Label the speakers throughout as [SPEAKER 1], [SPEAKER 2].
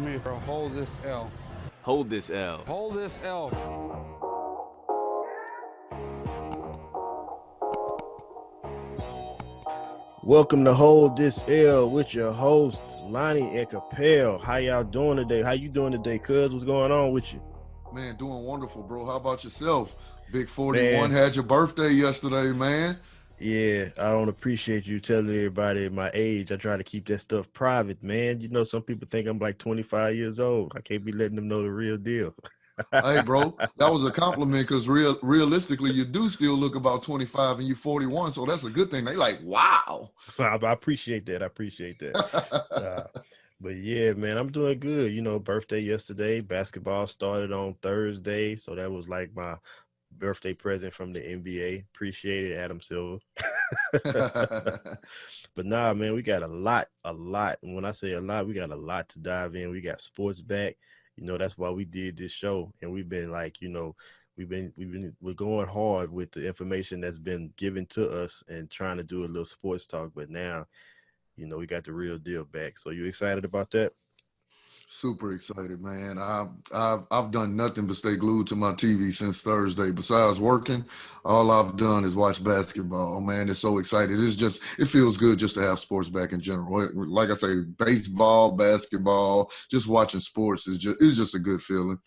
[SPEAKER 1] me for hold this L.
[SPEAKER 2] Hold this L.
[SPEAKER 1] Hold this L.
[SPEAKER 3] Welcome to Hold This L with your host, Lonnie and Cappel. How y'all doing today? How you doing today, cuz? What's going on with you?
[SPEAKER 4] Man, doing wonderful, bro. How about yourself? Big 41 had your birthday yesterday, man.
[SPEAKER 3] Yeah, I don't appreciate you telling everybody my age. I try to keep that stuff private, man. You know, some people think I'm like 25 years old. I can't be letting them know the real deal.
[SPEAKER 4] Hey, bro, that was a compliment because realistically, you do still look about 25 and you 41, so that's a good thing. They like, wow.
[SPEAKER 3] I appreciate that. But yeah, man, I'm doing good. You know, birthday yesterday. Basketball started on Thursday, so that was like my birthday present from the NBA. Appreciate it, Adam Silver. But nah, man, we got a lot. And when I say a lot, we got a lot to dive in. We got sports back. You know, that's why we did this show. And we've been like, you know, we're going hard with the information that's been given to us and trying to do a little sports talk. But now, you know, we got the real deal back. So you excited about that?
[SPEAKER 4] Super excited, man. I've done nothing but stay glued to my TV since Thursday. Besides working, all I've done is watch basketball. Man, it's so excited. It feels good just to have sports back in general. Like I say, baseball, basketball, just watching sports is just a good feeling.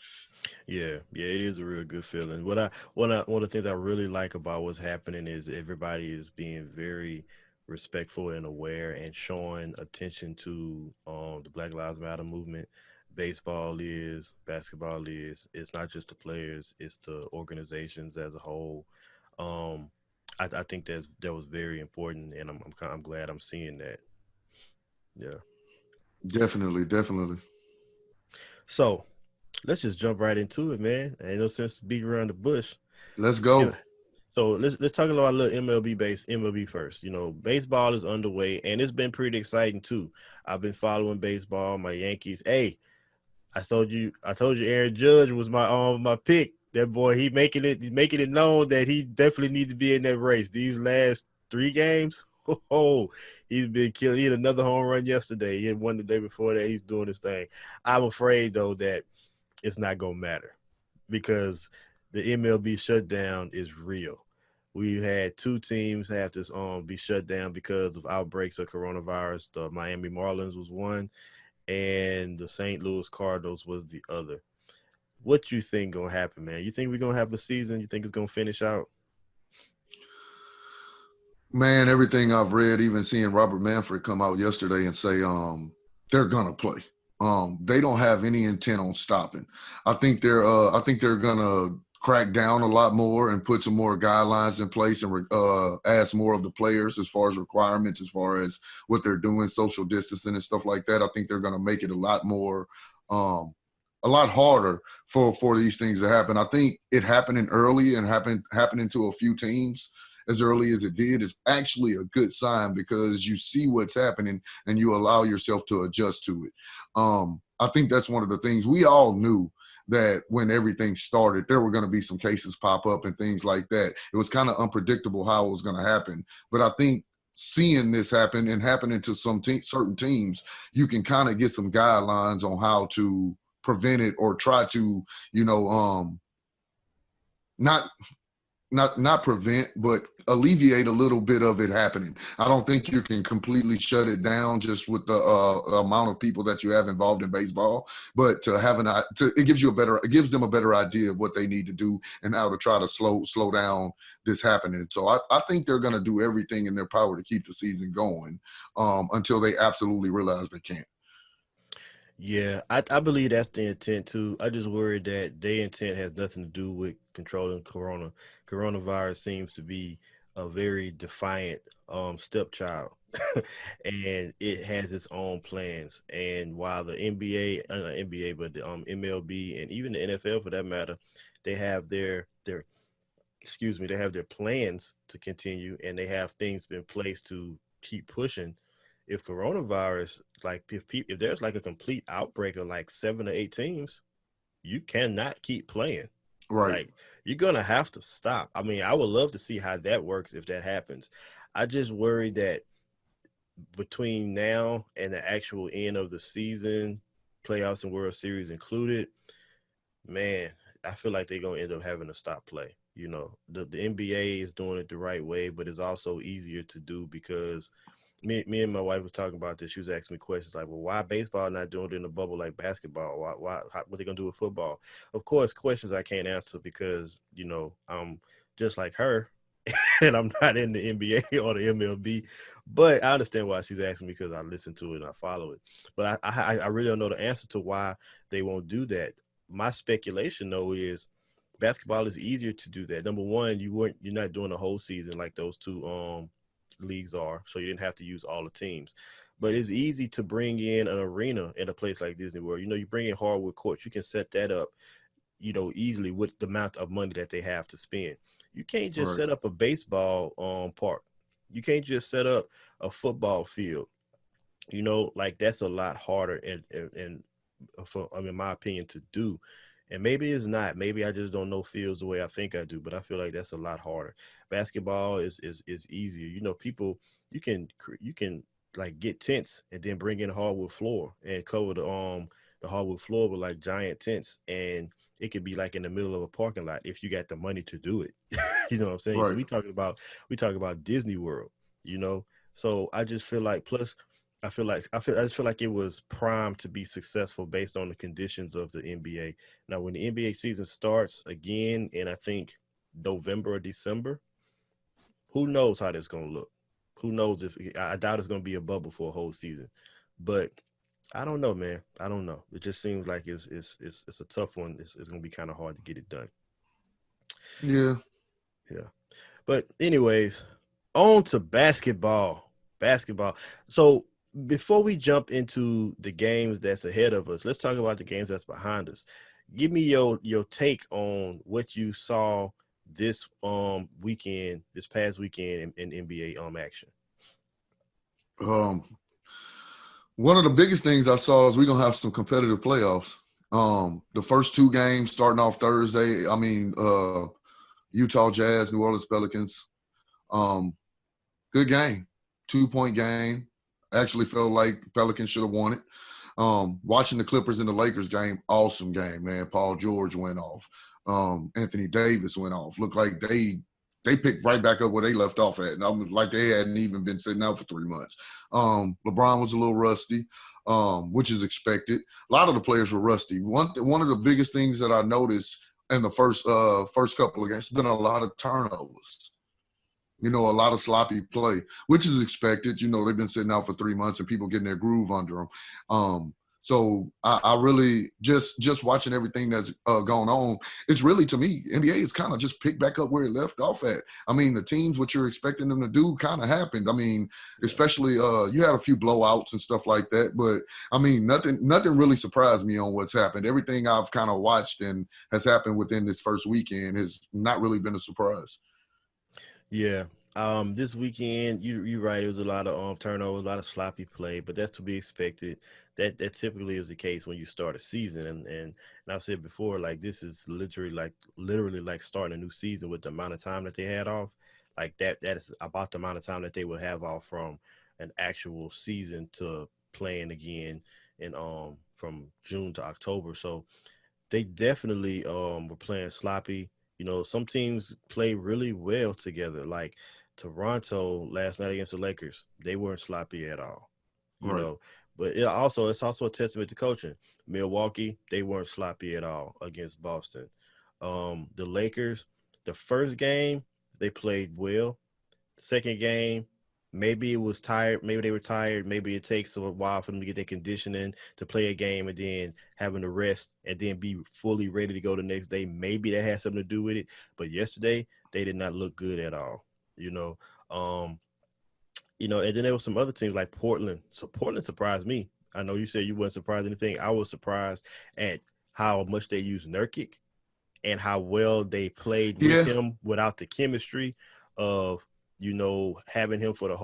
[SPEAKER 3] Yeah, it is a real good feeling. One of the things I really like about what's happening is everybody is being very respectful and aware and showing attention to the Black Lives Matter movement. Baseball is, basketball is. It's not just the players; it's the organizations as a whole. Um, I think that was very important, and I'm glad I'm seeing that. Yeah.
[SPEAKER 4] Definitely.
[SPEAKER 3] So let's just jump right into it, man. Ain't no sense to beat around the bush.
[SPEAKER 4] Let's
[SPEAKER 3] Yeah.
[SPEAKER 4] go.
[SPEAKER 3] So let's talk about a little MLB first. You know, baseball is underway and it's been pretty exciting too. I've been following baseball, my Yankees. Hey, I told you Aaron Judge was my pick. That boy, he's making it known that he definitely needs to be in that race. These last 3 games, oh, he's been killing. He had another home run yesterday. He had one the day before that. He's doing his thing. I'm afraid though that it's not gonna matter because the MLB shutdown is real. We had 2 teams have to be shut down because of outbreaks of coronavirus. The Miami Marlins was one, and the St. Louis Cardinals was the other. What you think gonna happen, man? You think we're gonna have a season? You think it's gonna finish out?
[SPEAKER 4] Man, everything I've read, even seeing Robert Manfred come out yesterday and say they're gonna play. They don't have any intent on stopping. I think they're gonna crack down a lot more and put some more guidelines in place and ask more of the players as far as requirements, as far as what they're doing, social distancing and stuff like that. I think they're gonna make it a lot more a lot harder for these things to happen. I think it happening early and happening to a few teams as early as it did is actually a good sign because you see what's happening and you allow yourself to adjust to it. I think that's one of the things we all knew that when everything started, there were going to be some cases pop up and things like that. It was kind of unpredictable how it was going to happen. But I think seeing this happen and happening to some certain teams, you can kind of get some guidelines on how to prevent it or try to, not not prevent, but alleviate a little bit of it happening. I don't think you can completely shut it down just with the amount of people that you have involved in baseball. But it gives them a better idea of what they need to do and how to try to slow down this happening. So I think they're going to do everything in their power to keep the season going until they absolutely realize they can't.
[SPEAKER 3] Yeah, I believe that's the intent too. I just worry that their intent has nothing to do with controlling coronavirus seems to be a very defiant stepchild, and it has its own plans. And while the NBA, not NBA, but the MLB and even the NFL for that matter, they have their they have their plans to continue, and they have things in place to keep pushing. If coronavirus, like if there's like a complete outbreak of like 7 or 8 teams, you cannot keep playing.
[SPEAKER 4] Right.
[SPEAKER 3] Like you're gonna have to stop. I mean, I would love to see how that works if that happens. I just worry that between now and the actual end of the season, playoffs and World Series included, man, I feel like they're gonna end up having to stop play. You know, the NBA is doing it the right way, but it's also easier to do because me and my wife was talking about this. She was asking me questions like, well, why baseball not doing it in the bubble like basketball? What they gonna do with football? Of course, questions I can't answer because, you know, I'm just like her and I'm not in the NBA or the MLB, but I understand why she's asking me because I listen to it and I follow it. But I really don't know the answer to why they won't do that. My speculation though is basketball is easier to do that. Number one, you're not doing a whole season like those two leagues are, so you didn't have to use all the teams. But it's easy to bring in an arena in a place like Disney World. You know, you bring in hardwood courts, you can set that up, you know, easily with the amount of money that they have to spend. You can't just
[SPEAKER 4] Right.
[SPEAKER 3] set up a baseball park. You can't just set up a football field. You know, like that's a lot harder and for, I mean, in my opinion, to do. And maybe it's not. Maybe I just don't know fields the way I think I do. But I feel like that's a lot harder. Basketball is easier. You know, people you can like get tents and then bring in hardwood floor and cover the hardwood floor with like giant tents, and it could be like in the middle of a parking lot if you got the money to do it. You know what I'm saying? So
[SPEAKER 4] Right.
[SPEAKER 3] we talking about Disney World. You know, so I just feel like plus I just feel like it was primed to be successful based on the conditions of the NBA. Now, when the NBA season starts again in I think November or December, who knows how that's gonna look? Who knows if I doubt it's gonna be a bubble for a whole season, but I don't know, man. I don't know. It just seems like it's a tough one. It's gonna be kind of hard to get it done.
[SPEAKER 4] Yeah.
[SPEAKER 3] Yeah. But anyways, on to basketball. Basketball. So before we jump into the games that's ahead of us, let's talk about the games that's behind us. Give me your take on what you saw this weekend, this past weekend in NBA action.
[SPEAKER 4] Um, One of the biggest things I saw is we're gonna have some competitive playoffs. The first two games starting off Thursday. Utah Jazz, New Orleans Pelicans. Um, Good game, 2-point game. Actually felt like Pelicans should have won it. Watching the Clippers and the Lakers game, awesome game, man. Paul George went off. Anthony Davis went off. Looked like they picked right back up where they left off at. And I'm like they hadn't even been sitting out for 3 months. LeBron was a little rusty, which is expected. A lot of the players were rusty. One of the biggest things that I noticed in the first couple of games has been a lot of turnovers. You know, a lot of sloppy play, which is expected. You know, they've been sitting out for 3 months and people getting their groove under them. So I really just watching everything that's going on. It's really, to me, NBA is kind of just picked back up where it left off at. I mean, the teams, what you're expecting them to do kind of happened. I mean, especially you had a few blowouts and stuff like that. But, I mean, nothing really surprised me on what's happened. Everything I've kind of watched and has happened within this first weekend has not really been a surprise.
[SPEAKER 3] Yeah. This weekend, you're right. It was a lot of turnovers, a lot of sloppy play, but that's to be expected. That typically is the case when you start a season, and I've said before, like this is literally like starting a new season with the amount of time that they had off. Like that is about the amount of time that they would have off from an actual season to playing again in from June to October. So they definitely were playing sloppy. You know, some teams play really well together. Like Toronto last night against the Lakers, they weren't sloppy at all. You
[SPEAKER 4] Right.
[SPEAKER 3] know, but it's also a testament to coaching. Milwaukee, they weren't sloppy at all against Boston. The Lakers, the first game they played well. Second game, maybe it was tired. Maybe they were tired. Maybe it takes a while for them to get their conditioning to play a game and then having to rest and then be fully ready to go the next day. Maybe that had something to do with it. But yesterday, they did not look good at all. You know, um, and then there were some other teams like Portland. So Portland surprised me. I know you said you weren't surprised anything. I was surprised at how much they used Nurkic and how well they played with
[SPEAKER 4] Yeah.
[SPEAKER 3] him without the chemistry of having him for the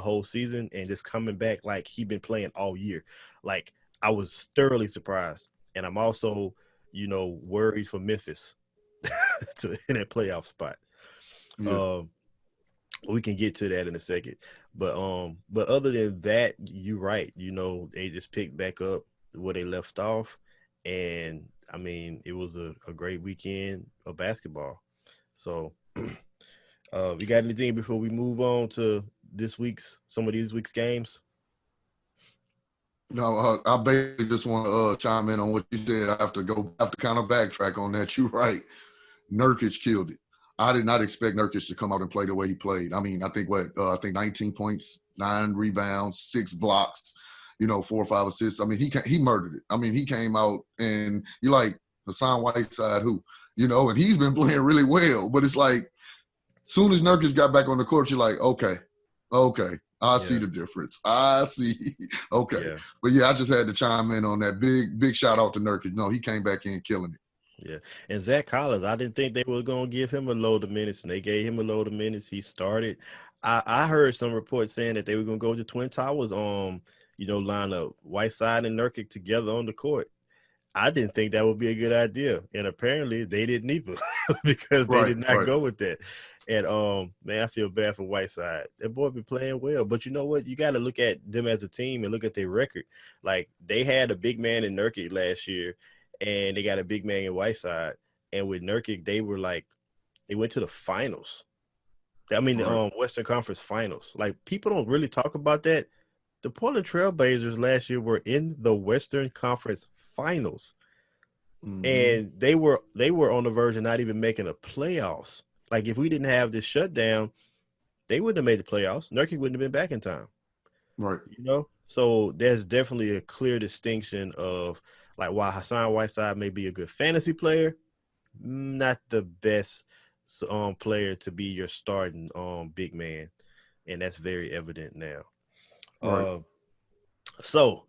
[SPEAKER 3] whole season and just coming back like he been playing all year. Like I was thoroughly surprised, and I'm also worried for Memphis in that playoff spot.
[SPEAKER 4] Yeah.
[SPEAKER 3] Um, we can get to that in a second, but other than that, you're right. They just picked back up. where they left off. And I mean, it was a great weekend of basketball. So, we got anything before we move on to some of these week's games?
[SPEAKER 4] No, I basically just want to chime in on what you said. I have to kind of backtrack on that. You're right. Nurkic killed it. I did not expect Nurkic to come out and play the way he played. I mean, I think 19 points, 9 rebounds, 6 blocks, 4 or 5 assists. I mean, he murdered it. I mean, he came out and you're like, Hassan Whiteside, who, and he's been playing really well. But it's like, soon as Nurkic got back on the court, you're like, okay. I see the difference. I see. Okay.
[SPEAKER 3] Yeah.
[SPEAKER 4] But yeah, I just had to chime in on that. Big shout out to Nurkic. No, he came back in killing it.
[SPEAKER 3] Yeah. And Zach Collins, I didn't think they were going to give him a load of minutes, and they gave him a load of minutes. He started. I heard some reports saying that they were going to go to Twin Towers line up Whiteside and Nurkic together on the court. I didn't think that would be a good idea. And apparently they didn't either because they did not go with that. And, man, I feel bad for Whiteside. That boy been playing well. But you know what? You got to look at them as a team and look at their record. Like, they had a big man in Nurkic last year, and they got a big man in Whiteside. And with Nurkic, they went to the finals. I mean, the Western Conference Finals. Like, people don't really talk about that. The Portland Trailblazers last year were in the Western Conference Finals. Mm-hmm. And they were on the verge of not even making the playoffs. Like, if we didn't have this shutdown, they wouldn't have made the playoffs. Nurkic wouldn't have been back in time.
[SPEAKER 4] Right.
[SPEAKER 3] So there's definitely a clear distinction of, like, while Hassan Whiteside may be a good fantasy player, not the best player to be your starting big man. And that's very evident now.
[SPEAKER 4] Right.
[SPEAKER 3] So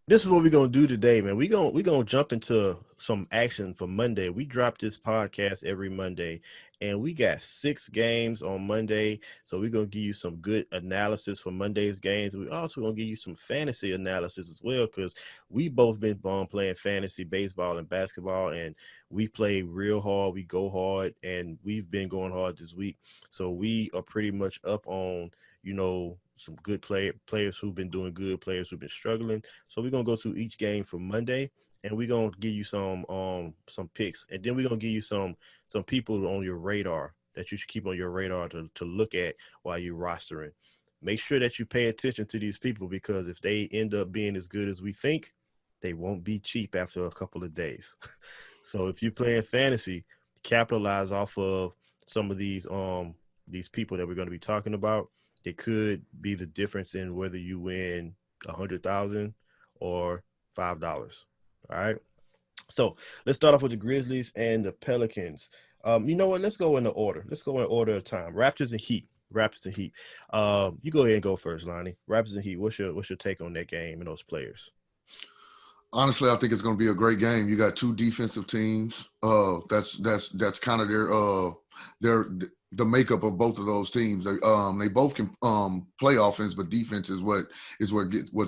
[SPEAKER 3] this is what we're going to do today, man. We're going to jump into some action for Monday. We drop this podcast every Monday, and we got 6 games on Monday. So we're going to give you some good analysis for Monday's games. We're also going to give you some fantasy analysis as well, because we both been playing fantasy baseball and basketball, and we play real hard. We go hard, and we've been going hard this week. So we are pretty much up on, some good players who've been doing good, players who've been struggling. So we're going to go through each game for Monday, and we're going to give you some picks. And then we're going to give you some people on your radar that you should keep on your radar to look at while you're rostering. Make sure that you pay attention to these people, because if they end up being as good as we think, they won't be cheap after a couple of days. So if you're playing fantasy, capitalize off of some of these people that we're going to be talking about. It could be the difference in whether you win $100,000 or $5. All right. So let's start off with the Grizzlies and the Pelicans. You know what? Let's go in the order. Let's go in order of time. Raptors and Heat. You go ahead and go first, Lonnie. Raptors and Heat. What's your take on that game and those players?
[SPEAKER 4] Honestly, I think it's going to be a great game. You got 2 defensive teams. That's kind of the makeup of both of those teams. They both can play offense, but defense is what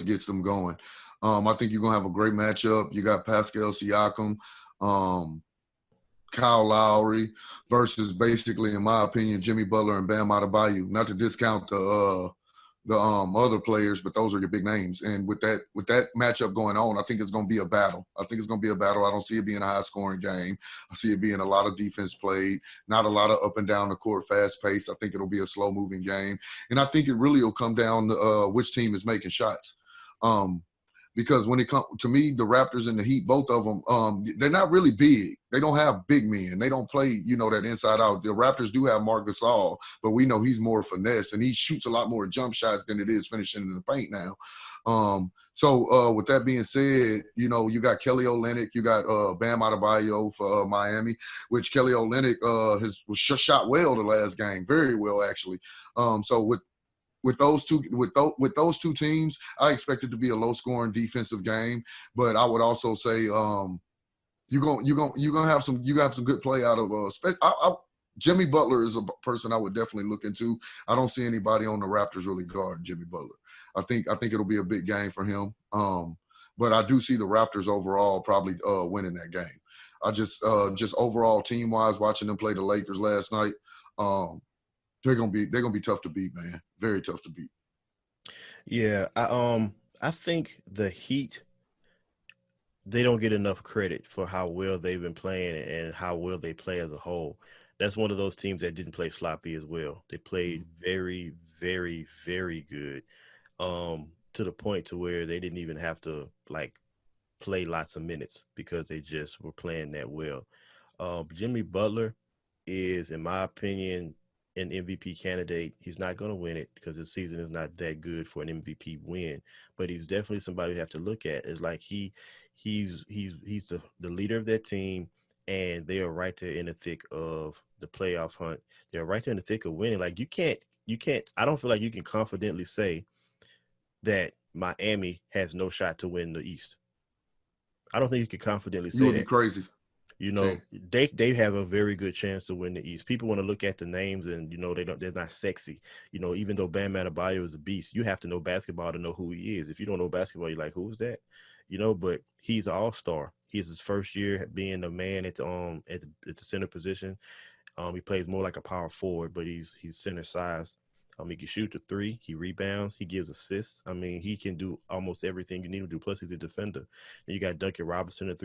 [SPEAKER 4] gets them going. I think you're gonna have a great matchup. You got Pascal Siakam, Kyle Lowry versus, basically, in my opinion, Jimmy Butler and Bam Adebayo. Not to discount the other players, but those are your big names. And with that matchup going on, I think it's going to be a battle. I don't see it being a high-scoring game. I see it being a lot of defense played, not a lot of up and down the court, fast pace. I think it'll be a slow-moving game. And I think it really will come down to which team is making shots. Because when it comes to me, the Raptors and the Heat, both of them, they're not really big. They don't have big men. They don't play, that inside out. The Raptors do have Marc Gasol, but we know he's more finesse, and he shoots a lot more jump shots than it is finishing in the paint now. So with that being said, you got Kelly Olynyk, you got Bam Adebayo for Miami, which Kelly Olynyk was shot well the last game, very well actually. So with those two teams, I expect it to be a low-scoring defensive game. But I would also say you're gonna have some good play out of Jimmy Butler is a person I would definitely look into. I don't see anybody on the Raptors really guarding Jimmy Butler. I think it'll be a big game for him. But I do see the Raptors overall probably winning that game. I just overall team-wise, watching them play the Lakers last night. They're gonna be tough to beat, man. Very tough to beat.
[SPEAKER 3] Yeah, I think the Heat they don't get enough credit for how well they've been playing and how well they play as a whole. That's one of those teams that didn't play sloppy as well. They played very, very, very good, to the point to where they didn't even have to like play lots of minutes because they just were playing that well. Jimmy Butler is, in my opinion, an MVP candidate. He's not going to win it because his season is not that good for an MVP win, but he's definitely somebody you have to look at. It's like he's the leader of that team, and they are right there in the thick of the playoff hunt. They're right there in the thick of winning. Like you can't. I don't feel like you can confidently say that Miami has no shot to win the East. I don't think you can confidently
[SPEAKER 4] You
[SPEAKER 3] say
[SPEAKER 4] would be
[SPEAKER 3] that.
[SPEAKER 4] crazy.
[SPEAKER 3] You know, they have a very good chance to win the East. People want to look at the names and, you know, they're not sexy. You know, even though Bam Adebayo is a beast, you have to know basketball to know who he is. If you don't know basketball, you're like, who's that? You know, but he's an all-star. He's his first year being a man at the center position. He plays more like a power forward, but he's center size. He can shoot the three. He rebounds. He gives assists. I mean, he can do almost everything you need him to do. Plus, he's a defender. And you got Duncan Robertson, a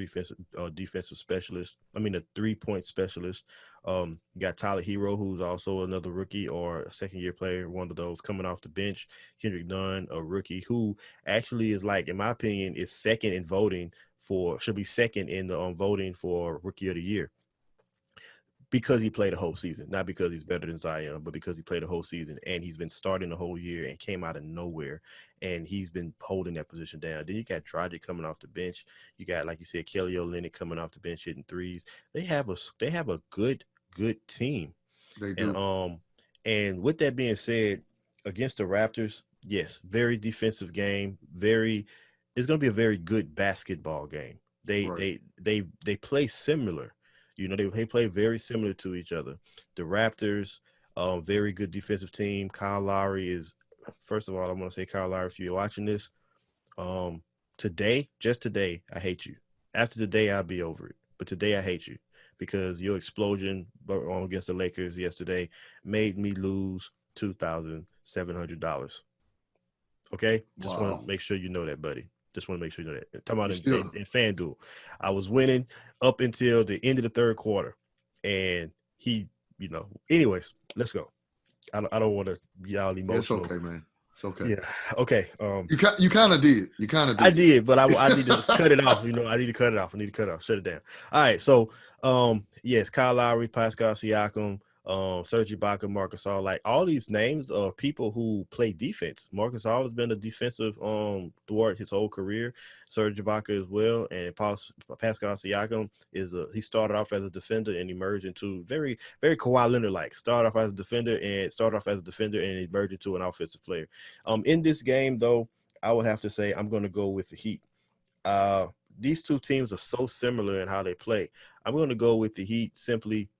[SPEAKER 3] defensive specialist. I mean, a 3-point specialist. You got Tyler Hero, who's also another rookie or a second-year player, one of those coming off the bench. Kendrick Nunn, a rookie who actually is like, in my opinion, is second in voting should be second in the voting for Rookie of the Year. Because he played a whole season, not because he's better than Zion, but because he played a whole season and he's been starting the whole year and came out of nowhere, and he's been holding that position down. Then you got Dragic coming off the bench. You got, like you said, Kelly Olynyk coming off the bench hitting threes. They have a good team.
[SPEAKER 4] They do.
[SPEAKER 3] And with that being said, against the Raptors, yes, very defensive game. It's going to be a very good basketball game. They play similar. You know, they play very similar to each other. The Raptors, very good defensive team. Kyle Lowry is, first of all, I want to say, Kyle Lowry, if you're watching this, just today, I hate you. After today, I'll be over it. But today, I hate you because your explosion against the Lakers yesterday made me lose $2,700. Okay? Just want to make sure you know that, buddy. Just want to make sure you know that. Talking about in FanDuel, I was winning up until the end of the third quarter, and he, you know. Anyways, let's go. I don't want to be all emotional.
[SPEAKER 4] It's okay, man. It's okay.
[SPEAKER 3] Yeah. Okay.
[SPEAKER 4] You kind of did.
[SPEAKER 3] I did, but I need to cut it off. You know, I need to cut it off. Shut it down. All right. So, yes, Kyle Lowry, Pascal Siakam, Serge Ibaka, Marc Gasol, like all these names are people who play defense. Marc Gasol has been a defensive throughout his whole career. Serge Ibaka as well, and Pascal Siakam he started off as a defender and emerged into very, very Kawhi Leonard like. Started off as a defender and emerged into an offensive player. In this game though, I would have to say I'm going to go with the Heat. These two teams are so similar in how they play. I'm going to go with the Heat simply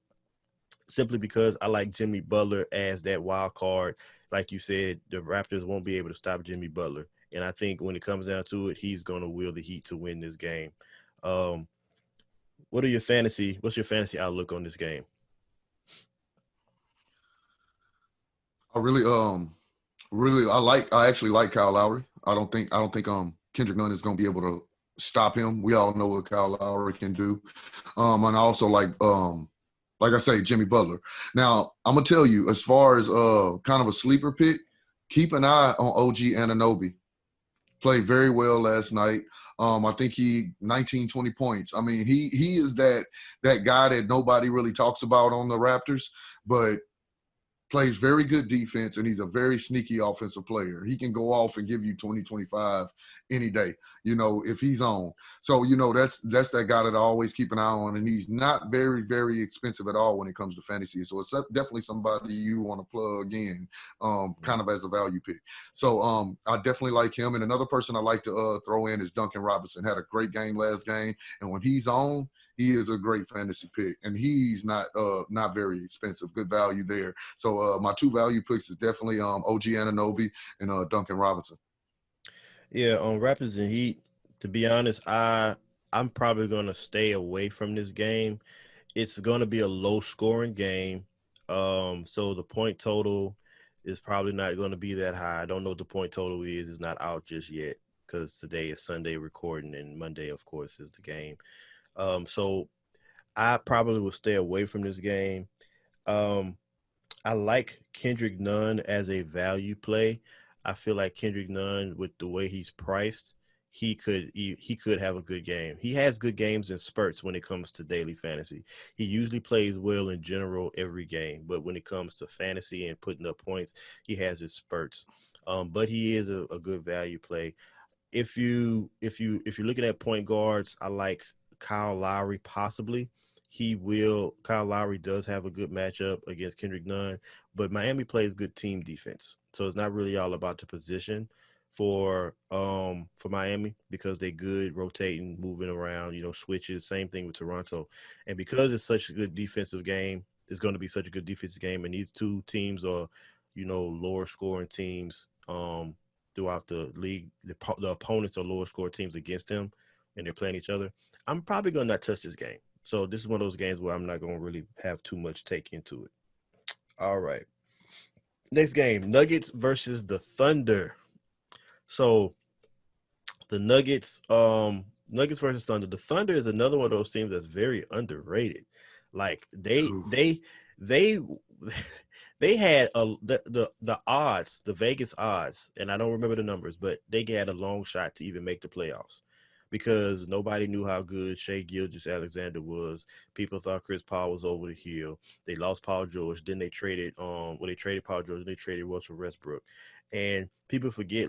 [SPEAKER 3] because I like Jimmy Butler as that wild card. Like you said, the Raptors won't be able to stop Jimmy Butler. And I think when it comes down to it, he's going to will the Heat to win this game. What's your fantasy outlook on this game?
[SPEAKER 4] I actually like Kyle Lowry. I don't think Kendrick Nunn is going to be able to stop him. We all know what Kyle Lowry can do. And I also like I say, Jimmy Butler. Now, I'm going to tell you, as far as kind of a sleeper pick, keep an eye on OG Anunoby. Played very well last night. I think he 19, 20 points. I mean, he is that guy that nobody really talks about on the Raptors, but plays very good defense, and he's a very sneaky offensive player. He can go off and give you 20, 25 any day, you know, if he's on. So, you know, that's that guy that I always keep an eye on, and he's not very, very expensive at all when it comes to fantasy. So it's definitely somebody you want to plug in kind of as a value pick. So I definitely like him. And another person I like to throw in is Duncan Robertson. Had a great game last game, and when he's on, he is a great fantasy pick, and he's not very expensive. Good value there. So my two value picks is definitely OG Anunoby and Duncan Robinson.
[SPEAKER 3] Yeah, on Raptors and Heat, to be honest, I'm probably going to stay away from this game. It's going to be a low-scoring game, so the point total is probably not going to be that high. I don't know what the point total is. It's not out just yet because today is Sunday recording and Monday, of course, is the game. So I probably will stay away from this game. Um, I like Kendrick Nunn as a value play. I feel like Kendrick Nunn, with the way he's priced, he could have a good game. He has good games in spurts when it comes to daily fantasy. He usually plays well in general every game, but when it comes to fantasy and putting up points, he has his spurts. But he is a good value play. If you're looking at point guards, I like Kyle Lowry possibly. Kyle Lowry does have a good matchup against Kendrick Nunn, but Miami plays good team defense. So it's not really all about the position for Miami because they good rotating, moving around, switches, same thing with Toronto. And because it's such a good defensive game, it's going to be such a good defensive game, and these two teams are, lower scoring teams throughout the league. The opponents are lower score teams against them, and they're playing each other. I'm probably going to not touch this game. So this is one of those games where I'm not going to really have too much take into it. All right. Next game, Nuggets versus the Thunder. So the Nuggets versus Thunder. The Thunder is another one of those teams that's very underrated. Like they had the odds, the Vegas odds, and I don't remember the numbers, but they had a long shot to even make the playoffs because nobody knew how good Shai Gilgeous-Alexander was. People thought Chris Paul was over the hill. They lost Paul George. Then they traded they traded Paul George, and they traded Russell Westbrook. And people forget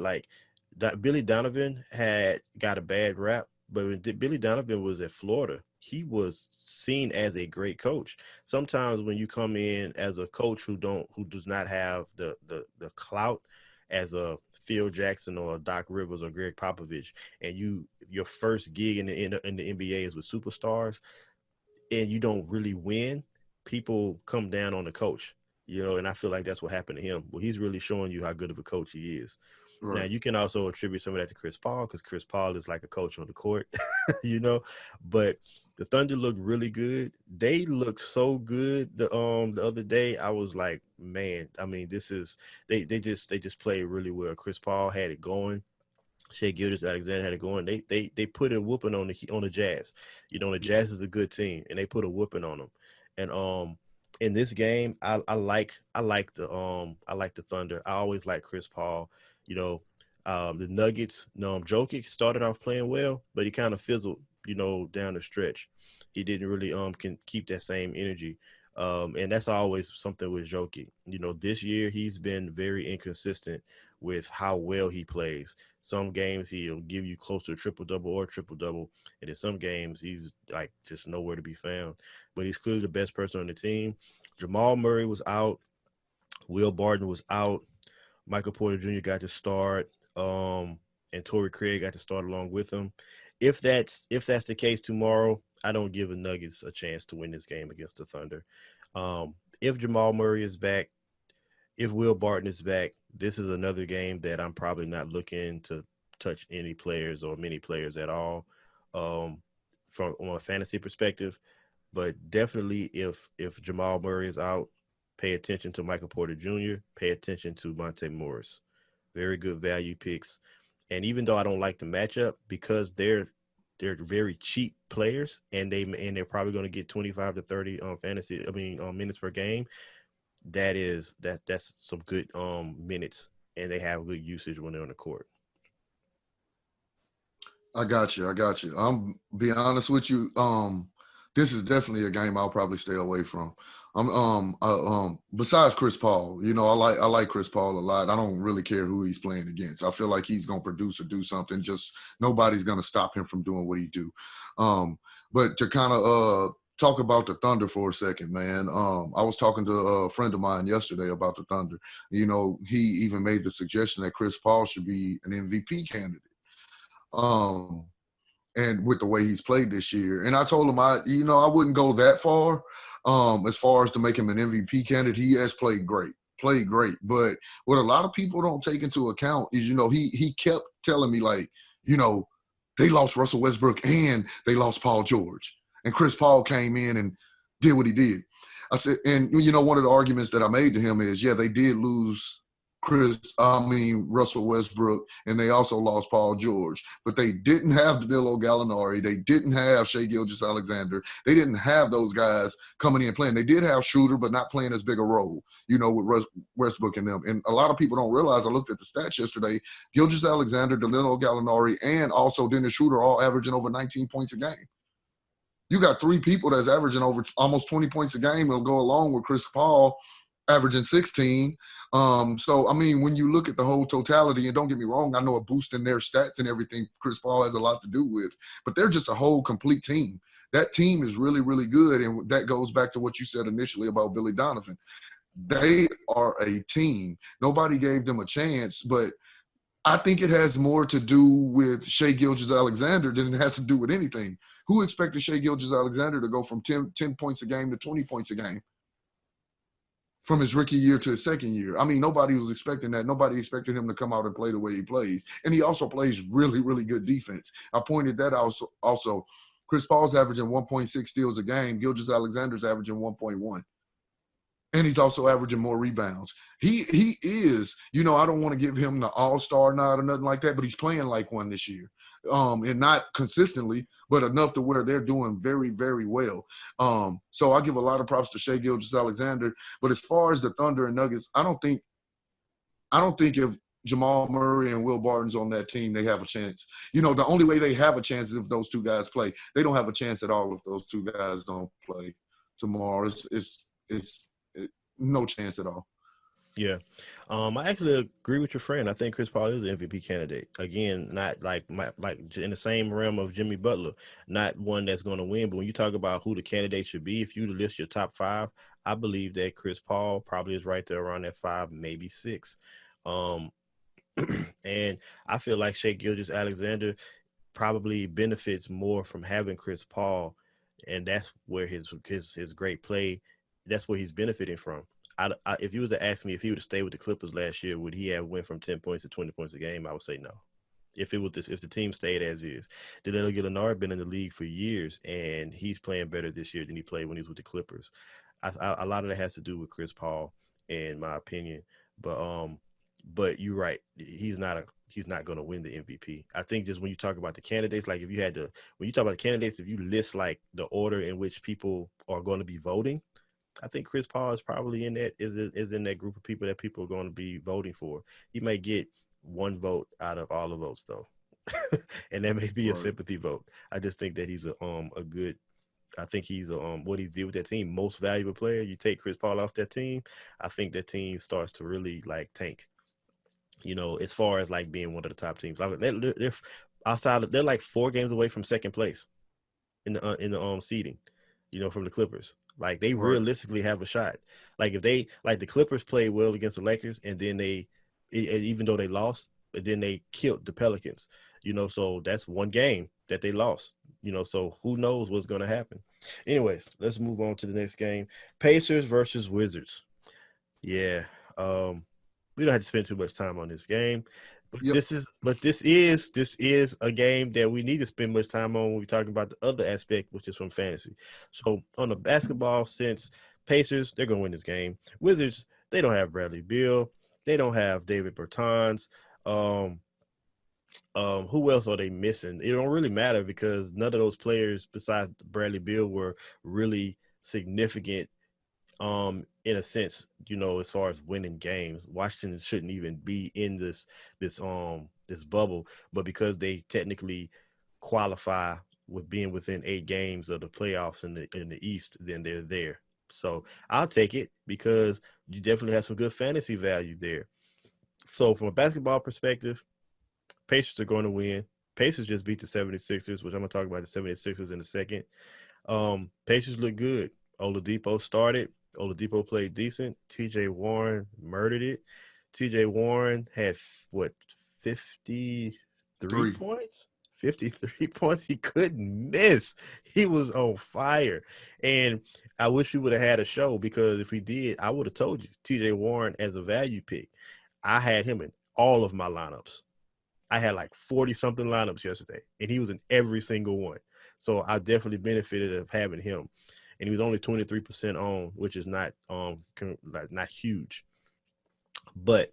[SPEAKER 3] that Billy Donovan had got a bad rap, but when Billy Donovan was at Florida, he was seen as a great coach. Sometimes when you come in as a coach who does not have the clout as a Phil Jackson or Doc Rivers or Greg Popovich, and your first gig in the NBA is with superstars, and you don't really win, people come down on the coach, and I feel like that's what happened to him. Well, he's really showing you how good of a coach he is. Right. Now, you can also attribute some of that to Chris Paul because Chris Paul is like a coach on the court, but the Thunder look really good. They looked so good the other day. I was like, man, I mean, they just played really well. Chris Paul had it going. Shai Gilgeous-Alexander had it going. They put a whooping on the Jazz. The Jazz is a good team, and they put a whooping on them. And in this game, I like the Thunder. I always like Chris Paul. The Nuggets. Jokic started off playing well, but he kind of fizzled. Down the stretch, he didn't really can keep that same energy. And that's always something with Jokic. This year he's been very inconsistent with how well he plays. Some games he'll give you close to a triple-double or triple-double, and in some games he's like just nowhere to be found. But he's clearly the best person on the team. Jamal Murray was out. Will Barton was out. Michael Porter Jr. got to start. And Torrey Craig got to start along with him. If that's the case tomorrow, I don't give the Nuggets a chance to win this game against the Thunder. If Jamal Murray is back, if Will Barton is back, this is another game that I'm probably not looking to touch any players or many players at all from a fantasy perspective. But definitely if Jamal Murray is out, pay attention to Michael Porter Jr., pay attention to Monte Morris. Very good value picks. And even though I don't like the matchup, because they're very cheap players and they're probably going to get 25 to 30 minutes per game, that's some good minutes, and they have good usage when they're on the court.
[SPEAKER 4] I got you. I'm be honest with you. This is definitely a game I'll probably stay away from. Besides Chris Paul, I like Chris Paul a lot. I don't really care who he's playing against. I feel like he's gonna produce or do something. Just nobody's gonna stop him from doing what he do. But to kind of talk about the Thunder for a second, man. I was talking to a friend of mine yesterday about the Thunder. He even made the suggestion that Chris Paul should be an MVP candidate. And with the way he's played this year. And I told him I wouldn't go that far as far as to make him an MVP candidate. He has played great. But what a lot of people don't take into account is, he kept telling me they lost Russell Westbrook and they lost Paul George. And Chris Paul came in and did what he did. I said, and one of the arguments that I made to him is, yeah, they did lose Russell Westbrook, and they also lost Paul George. But they didn't have Danilo Gallinari. They didn't have Shai Gilgeous-Alexander. They didn't have those guys coming in playing. They did have Shooter, but not playing as big a role, with Westbrook and them. And a lot of people don't realize, I looked at the stats yesterday, Gilgeous-Alexander, Danilo Gallinari, and also Dennis Shooter all averaging over 19 points a game. You got three people that's averaging over almost 20 points a game. It'll go along with Chris Paul averaging 16. When you look at the whole totality, and don't get me wrong, I know a boost in their stats and everything Chris Paul has a lot to do with, but they're just a whole complete team. That team is really, really good, and that goes back to what you said initially about Billy Donovan. They are a team. Nobody gave them a chance, but I think it has more to do with Shai Gilgeous-Alexander than it has to do with anything. Who expected Shai Gilgeous-Alexander to go from 10 points a game to 20 points a game from his rookie year to his second year? Nobody was expecting that. Nobody expected him to come out and play the way he plays. And he also plays really, really good defense. I pointed that out also. Chris Paul's averaging 1.6 steals a game. Gilgeous-Alexander's averaging 1.1. And he's also averaging more rebounds. He is, I don't want to give him the all-star nod or nothing like that, but he's playing like one this year. And not consistently, but enough to where they're doing very, very well. So I give a lot of props to Shai Gilgeous-Alexander. But as far as the Thunder and Nuggets, I don't think if Jamal Murray and Will Barton's on that team, they have a chance. The only way they have a chance is if those two guys play. They don't have a chance at all if those two guys don't play tomorrow. It's no chance at all.
[SPEAKER 3] Yeah. I actually agree with your friend. I think Chris Paul is an MVP candidate. Again, not like in the same realm of Jimmy Butler, not one that's going to win. But when you talk about who the candidate should be, if you list your top five, I believe that Chris Paul probably is right there around that 5, maybe 6. And I feel like Shai Gilgeous-Alexander probably benefits more from having Chris Paul, and that's where his great play, that's where he's benefiting from. If you was to ask me if he would have stayed with the Clippers last year, would he have went from 10 points to 20 points a game? I would say no. If the team stayed as is. Danilo Gallinari been in the league for years, and he's playing better this year than he played when he was with the Clippers. A lot of that has to do with Chris Paul, in my opinion. But you're right. He's not going to win the MVP. I think just when you talk about the candidates, like when you talk about the candidates, if you list like the order in which people are going to be voting, I think Chris Paul is probably in that group of people that people are going to be voting for. He may get one vote out of all the votes though, and that may be a sympathy vote. I just think that he's I think he's what he's did with that team, most valuable player. You take Chris Paul off that team, I think that team starts to really like tank. As far as like being one of the top teams, they're outside. They're like 4 games away from second place in the seeding, from the Clippers. Like they realistically have a shot. Like if they the Clippers played well against the Lakers, and then even though they lost, then they killed the Pelicans. So that's one game that they lost. So who knows what's going to happen. Anyways, let's move on to the next game. Pacers versus Wizards. Yeah. We don't have to spend too much time on this game. But
[SPEAKER 4] Yep.
[SPEAKER 3] this is a game that we need to spend much time on when we're talking about the other aspect, which is from fantasy. So on the basketball sense, Pacers, they're going to win this game. Wizards, they don't have Bradley Beal. They don't have David Bertans. Who else are they missing? It don't really matter because none of those players besides Bradley Beal were really significant in a sense, as far as winning games. Washington shouldn't even be in this bubble, but because they technically qualify with being within 8 games of the playoffs in the East, then they're there. So I'll take it because you definitely have some good fantasy value there. So from a basketball perspective, Pacers are going to win. Pacers just beat the 76ers, which I'm going to talk about the 76ers in a second. Pacers look good. Oladipo started. Oladipo played decent. TJ Warren murdered it. TJ Warren had 53 points? 53 points. He couldn't miss. He was on fire. And I wish we would have had a show because if we did, I would have told you TJ Warren as a value pick. I had him in all of my lineups. I had like 40-something lineups yesterday, and he was in every single one. So I definitely benefited of having him. And he was only 23% on, which is not huge. But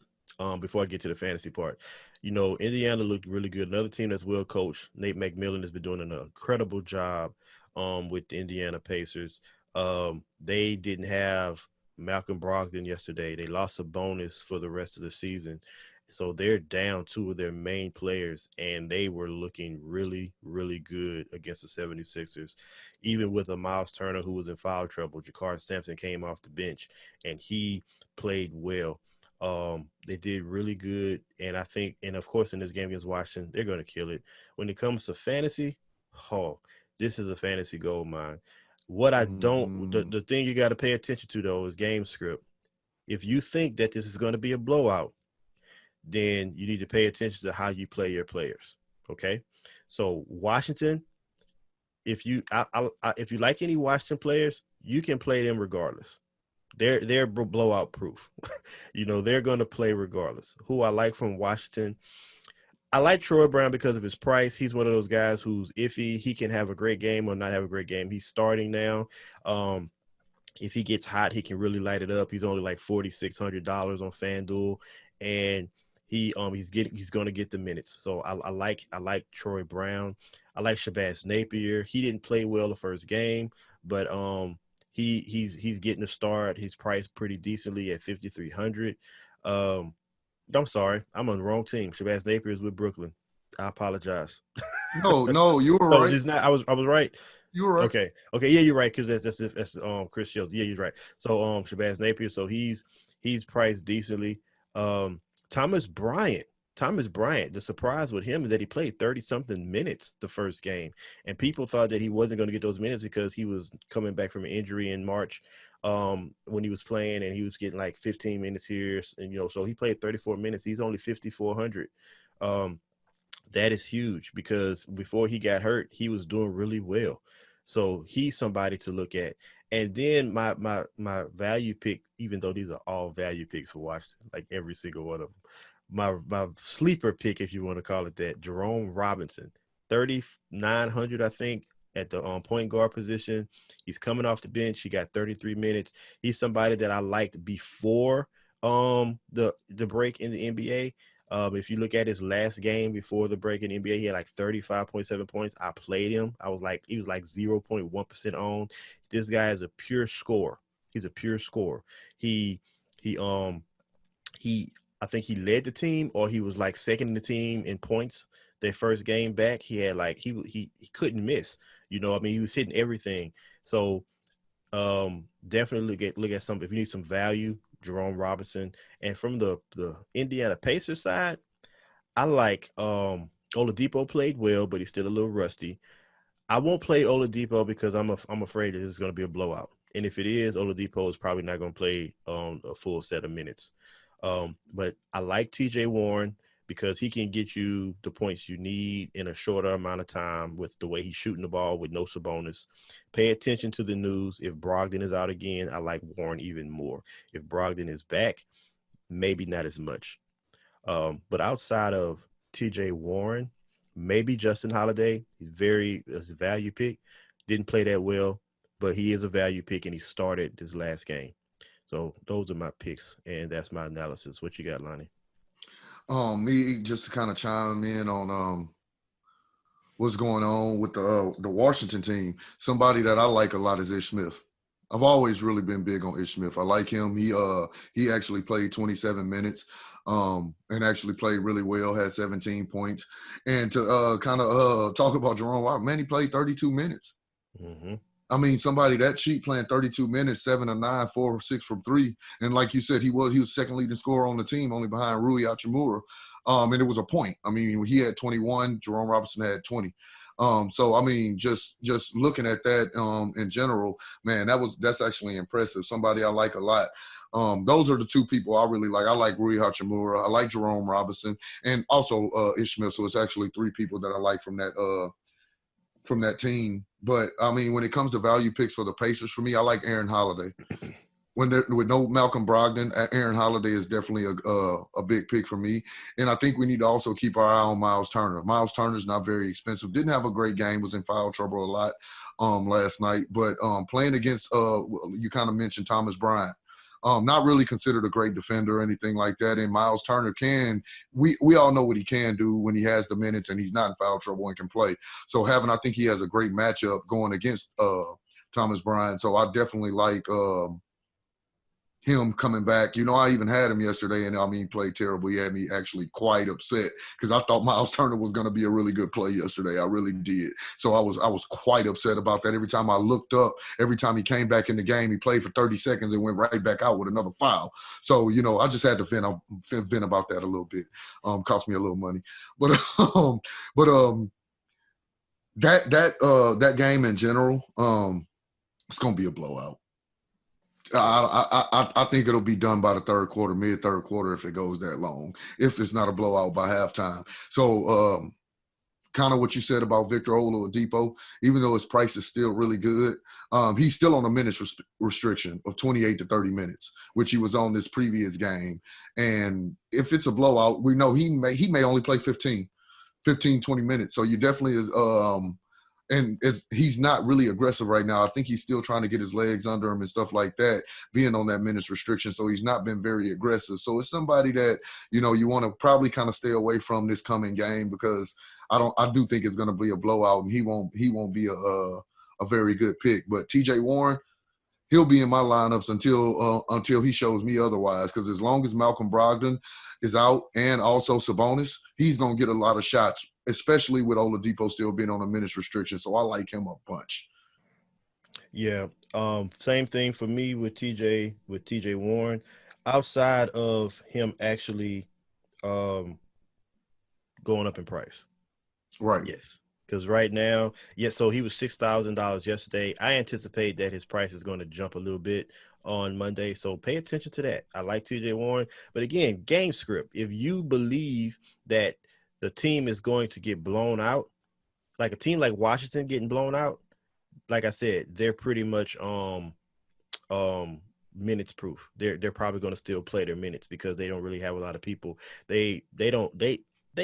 [SPEAKER 3] before I get to the fantasy part. Indiana looked really good. Another team that's well coached. Nate McMillan has been doing an incredible job with the Indiana Pacers. They didn't have Malcolm Brogdon yesterday. They lost a bonus for the rest of the season. So they're down two of their main players, and they were looking really, really good against the 76ers. Even with a Miles Turner who was in foul trouble, Jakar Sampson came off the bench, and he played well. They did really good, and I think, and of course, in this game against Washington, they're going to kill it. When it comes to fantasy, this is a fantasy gold mine. What I don't, the thing you got to pay attention to though is game script. If you think that this is going to be a blowout, then you need to pay attention to how you play your players. Okay, so Washington, if you like any Washington players, you can play them regardless. They're blowout proof. They're going to play regardless. Who I like from Washington, I like Troy Brown because of his price. He's one of those guys who's iffy. He can have a great game or not have a great game. He's starting now. If he gets hot, he can really light it up. He's only like $4,600 on FanDuel, and he's going to get the minutes. So I like Troy Brown. I like Shabazz Napier. He didn't play well the first game, but he's getting a start. He's priced pretty decently at $5,300. I'm sorry, I'm on the wrong team. Shabazz Napier is with Brooklyn. I apologize.
[SPEAKER 4] No, you were right.
[SPEAKER 3] It's not. I was right.
[SPEAKER 4] You were right.
[SPEAKER 3] Okay, yeah, you're right, because that's Chris Shields. Yeah, you're right. So Shabazz Napier, so he's priced decently. Thomas Bryant, the surprise with him is that he played 30-something minutes the first game, and people thought that he wasn't going to get those minutes because he was coming back from an injury in March when he was playing, and he was getting like 15 minutes here, and so he played 34 minutes. He's only $5,400. That is huge because before he got hurt, he was doing really well. So he's somebody to look at. And then my value pick, even though these are all value picks for Washington, like every single one of them, my sleeper pick, if you want to call it that, Jerome Robinson, 3,900, I think, at the point guard position. He's coming off the bench. He got 33 minutes. He's somebody that I liked before the break in the NBA. If you look at his last game before the break in the NBA, he had like 35.7 points. I played him. He was like 0.1% owned. This guy is a pure scorer. He's a pure scorer. I think he led the team, or he was like second in the team in points. Their first game back, he had like he couldn't miss. He was hitting everything. So definitely look at some, if you need some value, Jerome Robinson. And from the Indiana Pacers side, I like Oladipo played well, but he's still a little rusty. I won't play Oladipo because I'm afraid that this is going to be a blowout. And if it is, Oladipo is probably not going to play a full set of minutes. But I like TJ Warren because he can get you the points you need in a shorter amount of time with the way he's shooting the ball with no Sabonis. Pay attention to the news. If Brogdon is out again, I like Warren even more. If Brogdon is back, maybe not as much. But outside of TJ Warren, maybe Justin Holiday. He's a value pick. Didn't play that well, but he is a value pick, and he started this last game. So those are my picks, and that's my analysis. What you got, Lonnie?
[SPEAKER 4] Me, just to kind of chime in on what's going on with the Washington team. Somebody that I like a lot is Ish Smith. I've always really been big on Ish Smith. I like him. He actually played 27 minutes and actually played really well, had 17 points. And to kind of talk about Jerome Robinson, man, he played 32 minutes.
[SPEAKER 3] Mm-hmm.
[SPEAKER 4] I mean, somebody that cheap playing 32 minutes, 7 of 9, 4 of 6 from 3. And like you said, he was second leading scorer on the team, only behind Rui Hachimura. And it was a point. I mean, he had 21, Jerome Robinson had 20. So I mean, just looking at that in general, man, that's actually impressive. Somebody I like a lot. Those are the two people I really like. I like Rui Hachimura. I like Jerome Robinson, and also Ish Smith. So it's actually three people that I like from that team. But I mean, when it comes to value picks for the Pacers, for me, I like Aaron Holiday. With no Malcolm Brogdon, Aaron Holiday is definitely a big pick for me. And I think we need to also keep our eye on Miles Turner. Miles Turner's not very expensive. Didn't have a great game. Was in foul trouble a lot last night. But playing against, you kind of mentioned Thomas Bryant. Not really considered a great defender or anything like that. And Miles Turner we all know what he can do when he has the minutes and he's not in foul trouble and can play. So I think he has a great matchup going against Thomas Bryant. So I definitely like him coming back. I even had him yesterday, and he played terrible. He had me actually quite upset because I thought Miles Turner was going to be a really good play yesterday. I really did. So I was quite upset about that. Every time I looked up, every time he came back in the game, he played for 30 seconds and went right back out with another foul. So, I just had to vent about that a little bit. Cost me a little money. But that game in general, it's going to be a blowout. I think it'll be done by the third quarter, mid-third quarter, if it goes that long, if it's not a blowout by halftime. So kind of what you said about Victor Oladipo, even though his price is still really good, he's still on a minutes restriction of 28 to 30 minutes, which he was on this previous game. And if it's a blowout, we know he may only play 15, 20 minutes. So you definitely is and he's not really aggressive right now. I think he's still trying to get his legs under him and stuff like that, being on that minutes restriction. So he's not been very aggressive. So it's somebody that, you want to probably kind of stay away from this coming game because I do think it's going to be a blowout and he won't be a very good pick. But TJ Warren, he'll be in my lineups until he shows me otherwise. Because as long as Malcolm Brogdon is out and also Sabonis, he's going to get a lot of shots, especially with Oladipo still being on a minutes restriction. So I like him a bunch.
[SPEAKER 3] Yeah. Same thing for me with TJ Warren. Outside of him actually going up in price.
[SPEAKER 4] Right.
[SPEAKER 3] Yes. Because right now, so he was $6,000 yesterday. I anticipate that his price is going to jump a little bit on Monday. So pay attention to that. I like TJ Warren. But again, game script. If you believe that the team is going to get blown out, like a team like Washington getting blown out, like I said, they're pretty much minutes proof. They're probably going to still play their minutes because they don't really have a lot of people. They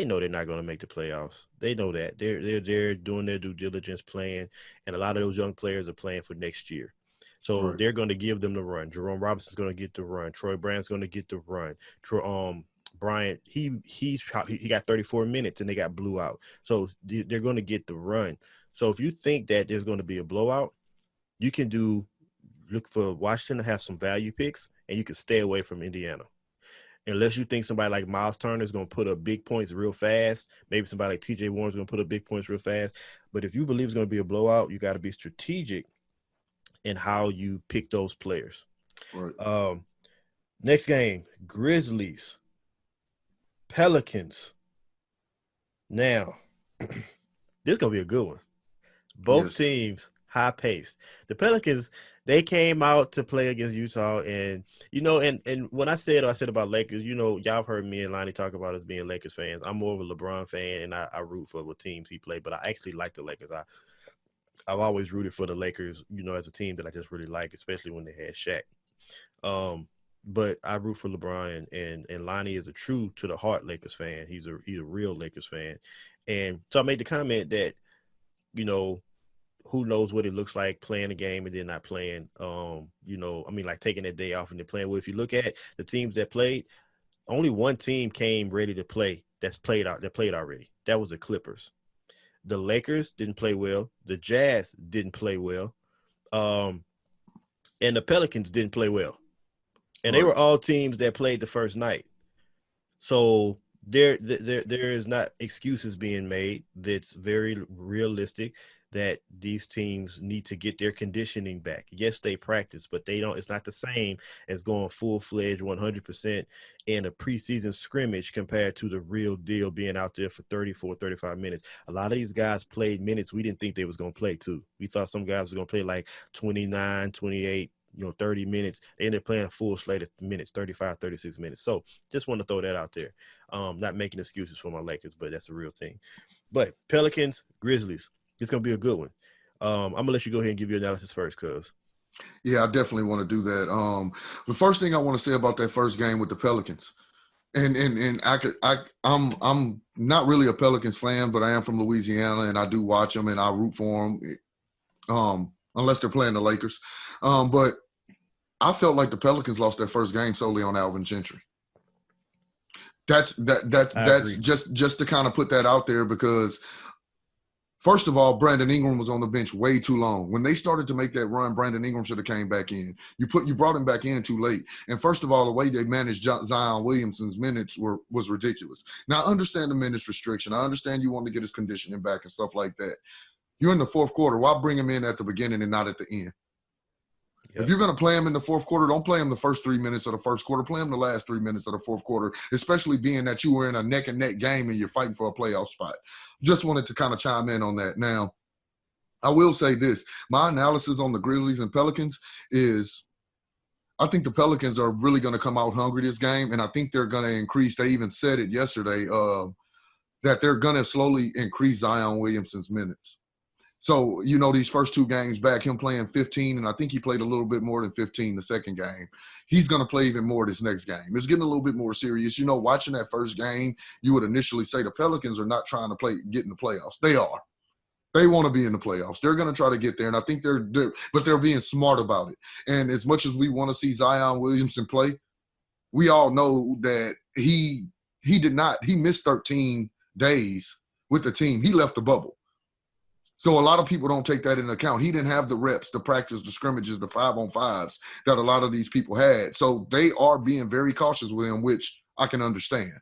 [SPEAKER 3] know they're not going to make the playoffs. They know that. They're doing their due diligence playing, and a lot of those young players are playing for next year. So They're going to give them the run. Jerome Robinson's going to get the run. Troy Brown's going to get the run. Bryant, he got 34 minutes and they got blew out. So they're going to get the run. So if you think that there's going to be a blowout, you can look for Washington to have some value picks, and you can stay away from Indiana. Unless you think somebody like Miles Turner is going to put up big points real fast. Maybe somebody like TJ Warren is going to put up big points real fast. But if you believe it's going to be a blowout, you got to be strategic in how you pick those players.
[SPEAKER 4] Right.
[SPEAKER 3] Next game, Grizzlies, Pelicans. Now, this is going to be a good one. Both teams high-paced. The Pelicans, they came out to play against Utah, and and when I said about Lakers, y'all heard me and Lonnie talk about us being Lakers fans. I'm more of a LeBron fan, and I root for what teams he played, but I actually like the Lakers. I've always rooted for the Lakers, as a team that I just really like, especially when they had Shaq. But I root for LeBron, and Lonnie is a true to the heart Lakers fan. He's a real Lakers fan, and so I made the comment that, who knows what it looks like playing a game and then not playing, like taking that day off and then playing. Well, if you look at the teams that played, only one team came ready to play that played already. That was the Clippers. The Lakers didn't play well. The Jazz didn't play well. And the Pelicans didn't play well. And they were all teams that played the first night. So there is not excuses being made. That's very realistic that these teams need to get their conditioning back. Yes, they practice, but they don't. It's not the same as going full-fledged 100% in a preseason scrimmage compared to the real deal being out there for 34, 35 minutes. A lot of these guys played minutes we didn't think they was going to play too. We thought some guys was going to play like 29, 28, 30 minutes. They ended up playing a full slate of minutes, 35, 36 minutes. So just want to throw that out there. Not making excuses for my Lakers, but that's a real thing. But Pelicans, Grizzlies, it's going to be a good one. I'm going to let you go ahead and give your analysis first, cuz.
[SPEAKER 4] Yeah, I definitely want to do that. The first thing I want to say about that first game with the Pelicans, and I'm not really a Pelicans fan, but I am from Louisiana, and I do watch them, and I root for them, unless they're playing the Lakers. But I felt like the Pelicans lost their first game solely on Alvin Gentry. That's
[SPEAKER 3] agree.
[SPEAKER 4] just to kind of put that out there because first of all, Brandon Ingram was on the bench way too long. When they started to make that run, Brandon Ingram should have came back in. You brought him back in too late. And first of all, the way they managed Zion Williamson's minutes was ridiculous. Now, I understand the minutes restriction. I understand you want to get his conditioning back and stuff like that. You're in the fourth quarter. Why bring him in at the beginning and not at the end? Yep. If you're going to play him in the fourth quarter, don't play him the first 3 minutes of the first quarter. Play him the last 3 minutes of the fourth quarter, especially being that you were in a neck-and-neck game and you're fighting for a playoff spot. Just wanted to kind of chime in on that. Now, I will say this. My analysis on the Grizzlies and Pelicans is I think the Pelicans are really going to come out hungry this game, and I think they're going to increase. They even said it yesterday that they're going to slowly increase Zion Williamson's minutes. So, these first 2 games back, him playing 15, and I think he played a little bit more than 15 the second game. He's going to play even more this next game. It's getting a little bit more serious. Watching that first game, you would initially say the Pelicans are not trying to get in the playoffs. They are. They want to be in the playoffs. They're going to try to get there, and I think but they're being smart about it. And as much as we want to see Zion Williamson play, we all know that he missed 13 days with the team. He left the bubble. So a lot of people don't take that into account. He didn't have the reps, the practice, the scrimmages, the 5-on-5s that a lot of these people had. So they are being very cautious with him, which I can understand.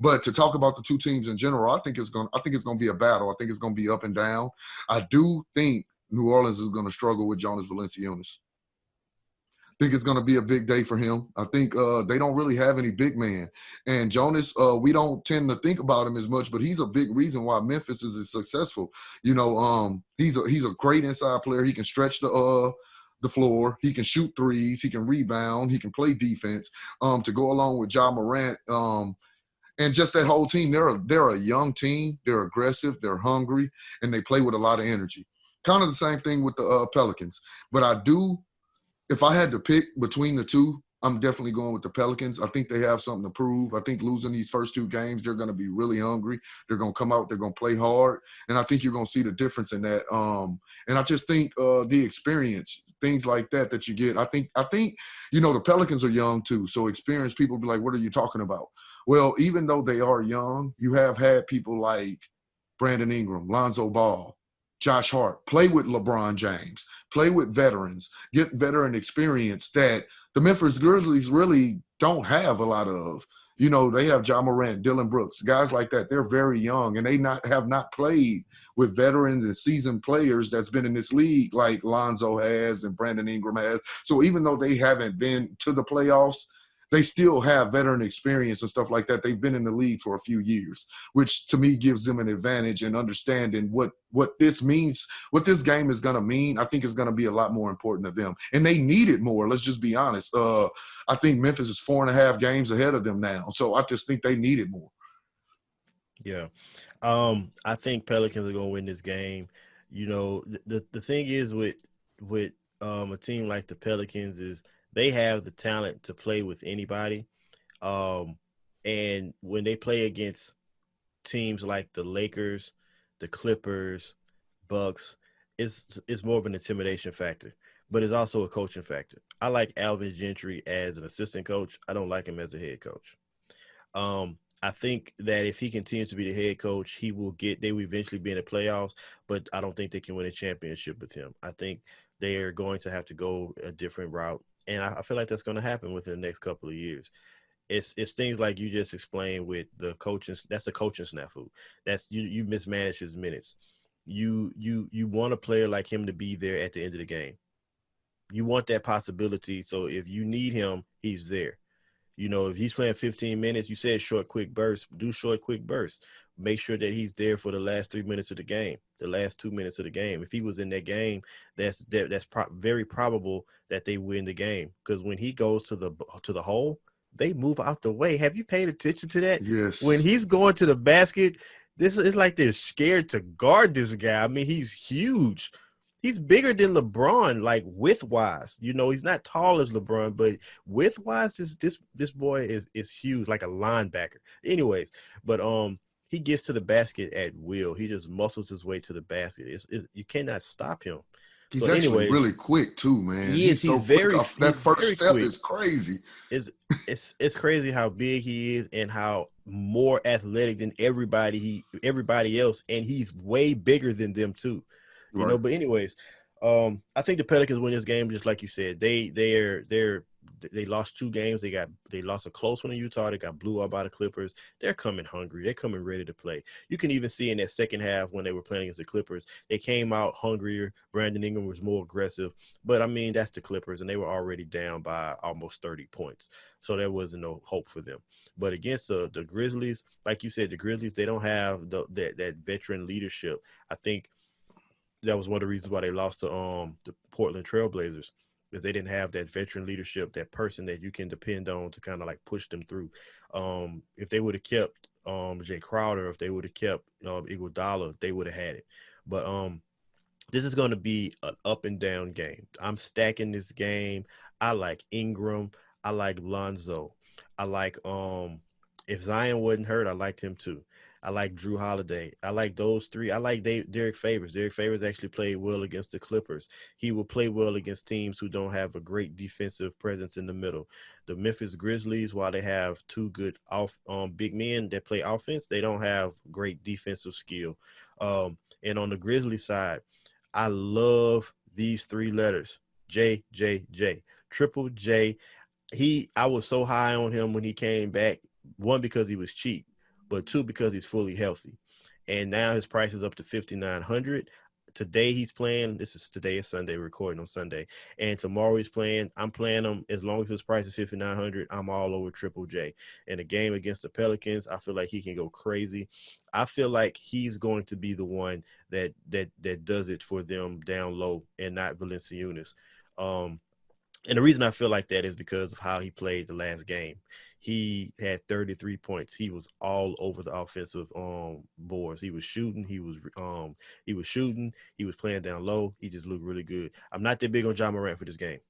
[SPEAKER 4] But to talk about the 2 teams in general, I think it's going to be a battle. I think it's going to be up and down. I do think New Orleans is going to struggle with Jonas Valanciunas. I think it's going to be a big day for him. I think they don't really have any big man. And Jonas, we don't tend to think about him as much, but he's a big reason why Memphis is successful. He's a great inside player. He can stretch the floor. He can shoot threes. He can rebound. He can play defense. To go along with Ja Morant, and just that whole team, they're a young team. They're aggressive. They're hungry, and they play with a lot of energy. Kind of the same thing with the Pelicans. But if I had to pick between the 2, I'm definitely going with the Pelicans. I think they have something to prove. I think losing these first 2 games, they're going to be really hungry. They're going to come out. They're going to play hard. And I think you're going to see the difference in that. And I just think the experience, things like that you get. I think the Pelicans are young too. So experienced people be like, what are you talking about? Well, even though they are young, you have had people like Brandon Ingram, Lonzo Ball, Josh Hart, play with LeBron James, play with veterans, get veteran experience that the Memphis Grizzlies really don't have a lot of. They have Ja Morant, Dylan Brooks, guys like that. They're very young, and they have not played with veterans and seasoned players that's been in this league like Lonzo has and Brandon Ingram has. So even though they haven't been to the playoffs, they still have veteran experience and stuff like that. They've been in the league for a few years, which to me gives them an advantage in understanding what this means, what this game is going to mean. I think it's going to be a lot more important to them. And they need it more. Let's just be honest. I think Memphis is 4.5 games ahead of them now. So I just think they need it more.
[SPEAKER 3] Yeah. I think Pelicans are going to win this game. The thing is with a team like the Pelicans is they have the talent to play with anybody. And when they play against teams like the Lakers, the Clippers, Bucks, it's more of an intimidation factor, but it's also a coaching factor. I like Alvin Gentry as an assistant coach. I don't like him as a head coach. I think that if he continues to be the head coach, they will eventually be in the playoffs, but I don't think they can win a championship with him. I think they are going to have to go a different route. And I feel like that's going to happen within the next couple of years. It's things like you just explained with the coaching. That's a coaching snafu. That's you mismanage his minutes. You want a player like him to be there at the end of the game. You want that possibility. So if you need him, he's there. If he's playing 15 minutes, you said short, quick bursts. Do short, quick bursts. Make sure that he's there for the last 3 minutes of the game, the last 2 minutes of the game. If he was in that game, that's very probable that they win the game. Because when he goes to the hole, they move out the way. Have you paid attention to that?
[SPEAKER 4] Yes.
[SPEAKER 3] When he's going to the basket, it's like they're scared to guard this guy. I mean, he's huge. He's bigger than LeBron, like width-wise. He's not tall as LeBron, but width-wise, this boy is huge, like a linebacker. Anyways, but he gets to the basket at will. He just muscles his way to the basket. You cannot stop him.
[SPEAKER 4] He's
[SPEAKER 3] So,
[SPEAKER 4] actually
[SPEAKER 3] anyways,
[SPEAKER 4] really quick too, man.
[SPEAKER 3] he is.
[SPEAKER 4] He's so quick off that
[SPEAKER 3] He's
[SPEAKER 4] first
[SPEAKER 3] very
[SPEAKER 4] step
[SPEAKER 3] quick.
[SPEAKER 4] is crazy.
[SPEAKER 3] It's crazy how big he is and how more athletic than everybody else, and he's way bigger than them too.
[SPEAKER 4] Right.
[SPEAKER 3] But anyways, I think the Pelicans win this game just like you said. They lost 2 games. They lost a close one in Utah. They got blew up by the Clippers. They're coming hungry. They're coming ready to play. You can even see in that second half when they were playing against the Clippers, they came out hungrier. Brandon Ingram was more aggressive. But I mean, that's the Clippers, and they were already down by almost 30 points. So there wasn't no hope for them. But against the Grizzlies, like you said, the Grizzlies, they don't have that veteran leadership. I think that was one of the reasons why they lost to the Portland Trailblazers, because they didn't have that veteran leadership, that person that you can depend on to kind of like push them through. If they would have kept Jay Crowder, if they would have kept Iguodala, they would have had it. But this is going to be an up and down game. I'm stacking this game. I like Ingram. I like Lonzo. I like if Zion wasn't hurt, I liked him too. I like Drew Holiday. I like those 3. I like Derek Favors. Derek Favors actually played well against the Clippers. He will play well against teams who don't have a great defensive presence in the middle. The Memphis Grizzlies, while they have 2 good big men that play offense, they don't have great defensive skill. And on the Grizzlies side, I love these 3 letters, J, J, J, Triple J. I was so high on him when he came back, 1, because he was cheap, but 2, because he's fully healthy. And now his price is up to $5,900. Today he's playing. Today is Sunday, recording on Sunday. And tomorrow he's playing. I'm playing him as long as his price is $5,900. I'm all over Triple J. In a game against the Pelicans, I feel like he can go crazy. I feel like he's going to be the one that does it for them down low, and not Valanciunas. And the reason I feel like that is because of how he played the last game. He had 33 points. He was all over the offensive boards. He was shooting. He was shooting. He was playing down low. He just looked really good. I'm not that big on John Morant for this game,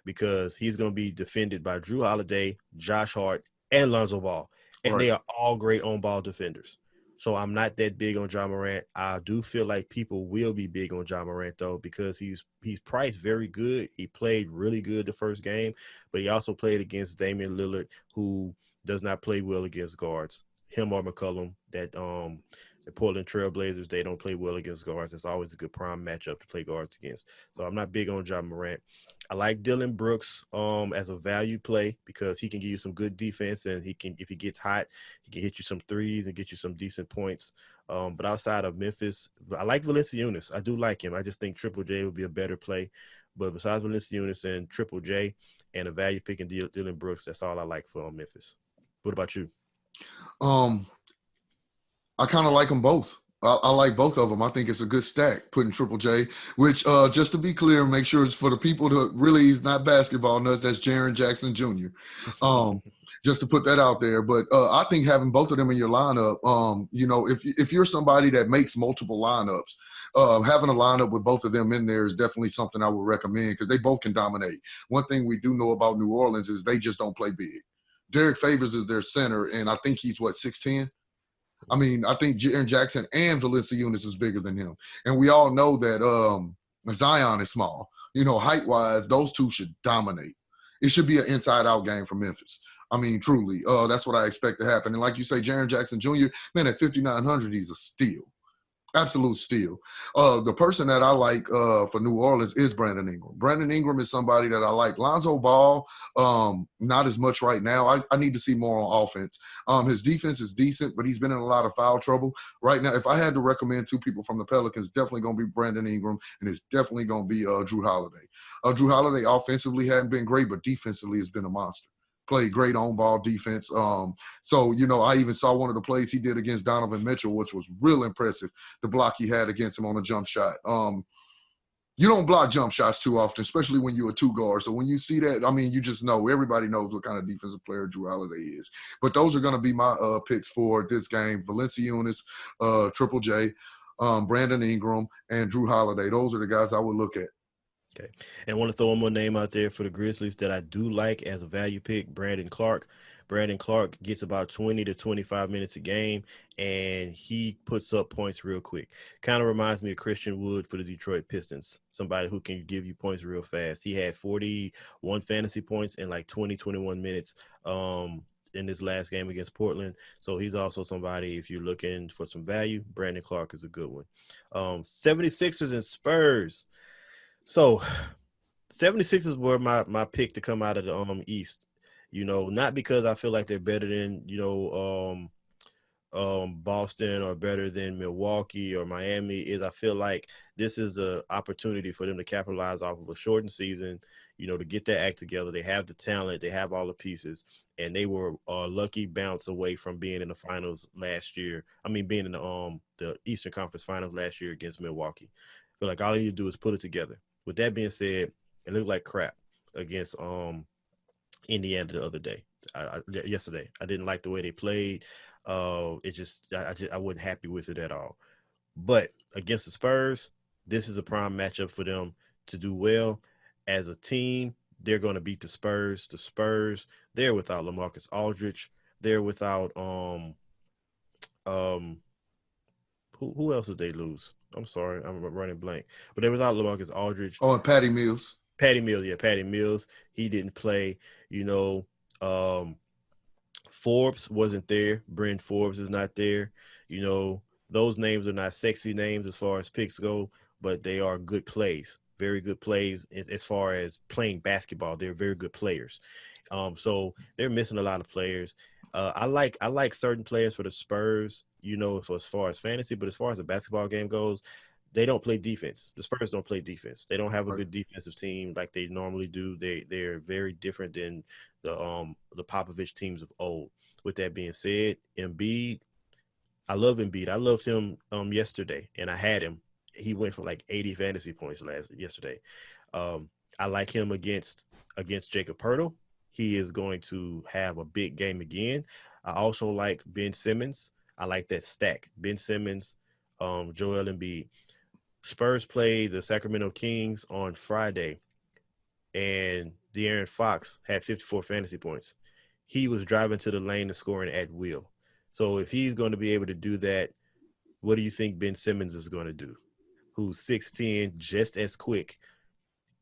[SPEAKER 3] because he's going to be defended by Drew Holiday, Josh Hart, and Lonzo Ball. And
[SPEAKER 4] Right.
[SPEAKER 3] they are all great on-ball defenders. So I'm not that big on John Morant. I do feel like people will be big on John Morant, though, because he's priced very good. He played really good the first game, but he also played against Damian Lillard, who does not play well against guards. Him or McCollum, the Portland Trailblazers, they don't play well against guards. It's always a good prime matchup to play guards against. So I'm not big on John Morant. I like Dylan Brooks as a value play, because he can give you some good defense, and if he gets hot, he can hit you some threes and get you some decent points. But outside of Memphis, I like Valanciunas. I do like him. I just think Triple J would be a better play. But besides Valanciunas and Triple J and a value pick in Dylan Brooks, that's all I like for Memphis. What about you?
[SPEAKER 4] I kind of like them both. I like both of them. I think it's a good stack, putting Triple J, which, just to be clear, make sure it's for the people that really is not basketball nuts. That's Jaren Jackson Jr. Just to put that out there. But I think having both of them in your lineup, if you're somebody that makes multiple lineups, having a lineup with both of them in there is definitely something I would recommend, because they both can dominate. One thing we do know about New Orleans is they just don't play big. Derek Favors is their center, and I think he's, 6'10"? I mean, I think Jaren Jackson and Valanciunas is bigger than him. And we all know that Zion is small. Height-wise, those 2 should dominate. It should be an inside-out game for Memphis. I mean, truly, that's what I expect to happen. And like you say, Jaren Jackson Jr., man, at 5,900, he's a steal. Absolute steal. The person that I like for New Orleans is Brandon Ingram. Brandon Ingram is somebody that I like. Lonzo Ball, not as much right now. I need to see more on offense. His defense is decent, but he's been in a lot of foul trouble. Right now, if I had to recommend 2 people from the Pelicans, definitely going to be Brandon Ingram, and it's definitely going to be Drew Holiday. Drew Holiday offensively hadn't been great, but defensively has been a monster. Played great on-ball defense. So I even saw one of the plays he did against Donovan Mitchell, which was real impressive, the block he had against him on a jump shot. You don't block jump shots too often, especially when you're a 2 guard. So when you see that, I mean, you just know, everybody knows what kind of defensive player Drew Holiday is. But those are going to be my picks for this game. Valanciunas, Triple J, Brandon Ingram, and Drew Holiday. Those are the guys I would look at.
[SPEAKER 3] Okay. And I want to throw one more name out there for the Grizzlies that I do like as a value pick, Brandon Clark. Brandon Clark gets about 20 to 25 minutes a game, and he puts up points real quick. Kind of reminds me of Christian Wood for the Detroit Pistons, somebody who can give you points real fast. He had 41 fantasy points in like 21 minutes in this last game against Portland. So he's also somebody, if you're looking for some value, Brandon Clark is a good one. 76ers and Spurs. So 76ers were my pick to come out of the East. Not because I feel like they're better than, Boston or better than Milwaukee or Miami. Is I feel like this is an opportunity for them to capitalize off of a shortened season, to get their act together. They have the talent, they have all the pieces, and they were a lucky bounce away from being in the finals last year. I mean, being in the Eastern Conference Finals last year against Milwaukee. I feel like all you do is put it together. With that being said, it looked like crap against Indiana the other day. Yesterday, I didn't like the way they played. I wasn't happy with it at all. But against the Spurs, this is a prime matchup for them to do well. As a team, they're going to beat the Spurs. The Spurs, they're without LaMarcus Aldridge. They're without who else did they lose? I'm sorry, I'm running blank. But they're without LaMarcus Aldridge.
[SPEAKER 4] Oh, and Patty Mills.
[SPEAKER 3] Patty Mills. He didn't play. Forbes wasn't there. Bryn Forbes is not there. Those names are not sexy names as far as picks go, but they are good plays, very good plays as far as playing basketball. They're very good players. So they're missing a lot of players. I like certain players for the Spurs, as far as fantasy, but as far as the basketball game goes, they don't play defense. The Spurs don't play defense. They don't have a good defensive team like they normally do. They're very different than the Popovich teams of old. With that being said, Embiid, I love Embiid. I loved him yesterday, and I had him. He went for like 80 fantasy points yesterday. I like him against Jacob Poeltl. He is going to have a big game again. I also like Ben Simmons. I like that stack. Ben Simmons, Joel Embiid. Spurs play the Sacramento Kings on Friday, and De'Aaron Fox had 54 fantasy points. He was driving to the lane and scoring at will. So if he's going to be able to do that, what do you think Ben Simmons is going to do? Who's 6'10", just as quick,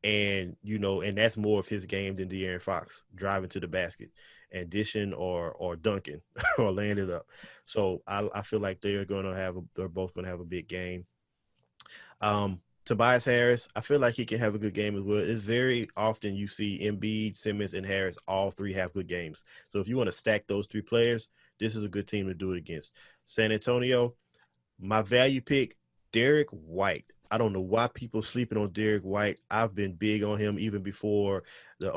[SPEAKER 3] and and that's more of his game than De'Aaron Fox, driving to the basket and dishing or dunking or laying it up. So I feel like they're both going to have a big game. Tobias Harris, I feel like he can have a good game as well. It's very often you see Embiid, Simmons, and Harris, all three have good games. So if you want to stack those three players, this is a good team to do it against. San Antonio, my value pick, Derek White. I don't know why people sleeping on Derek White. I've been big on him even before that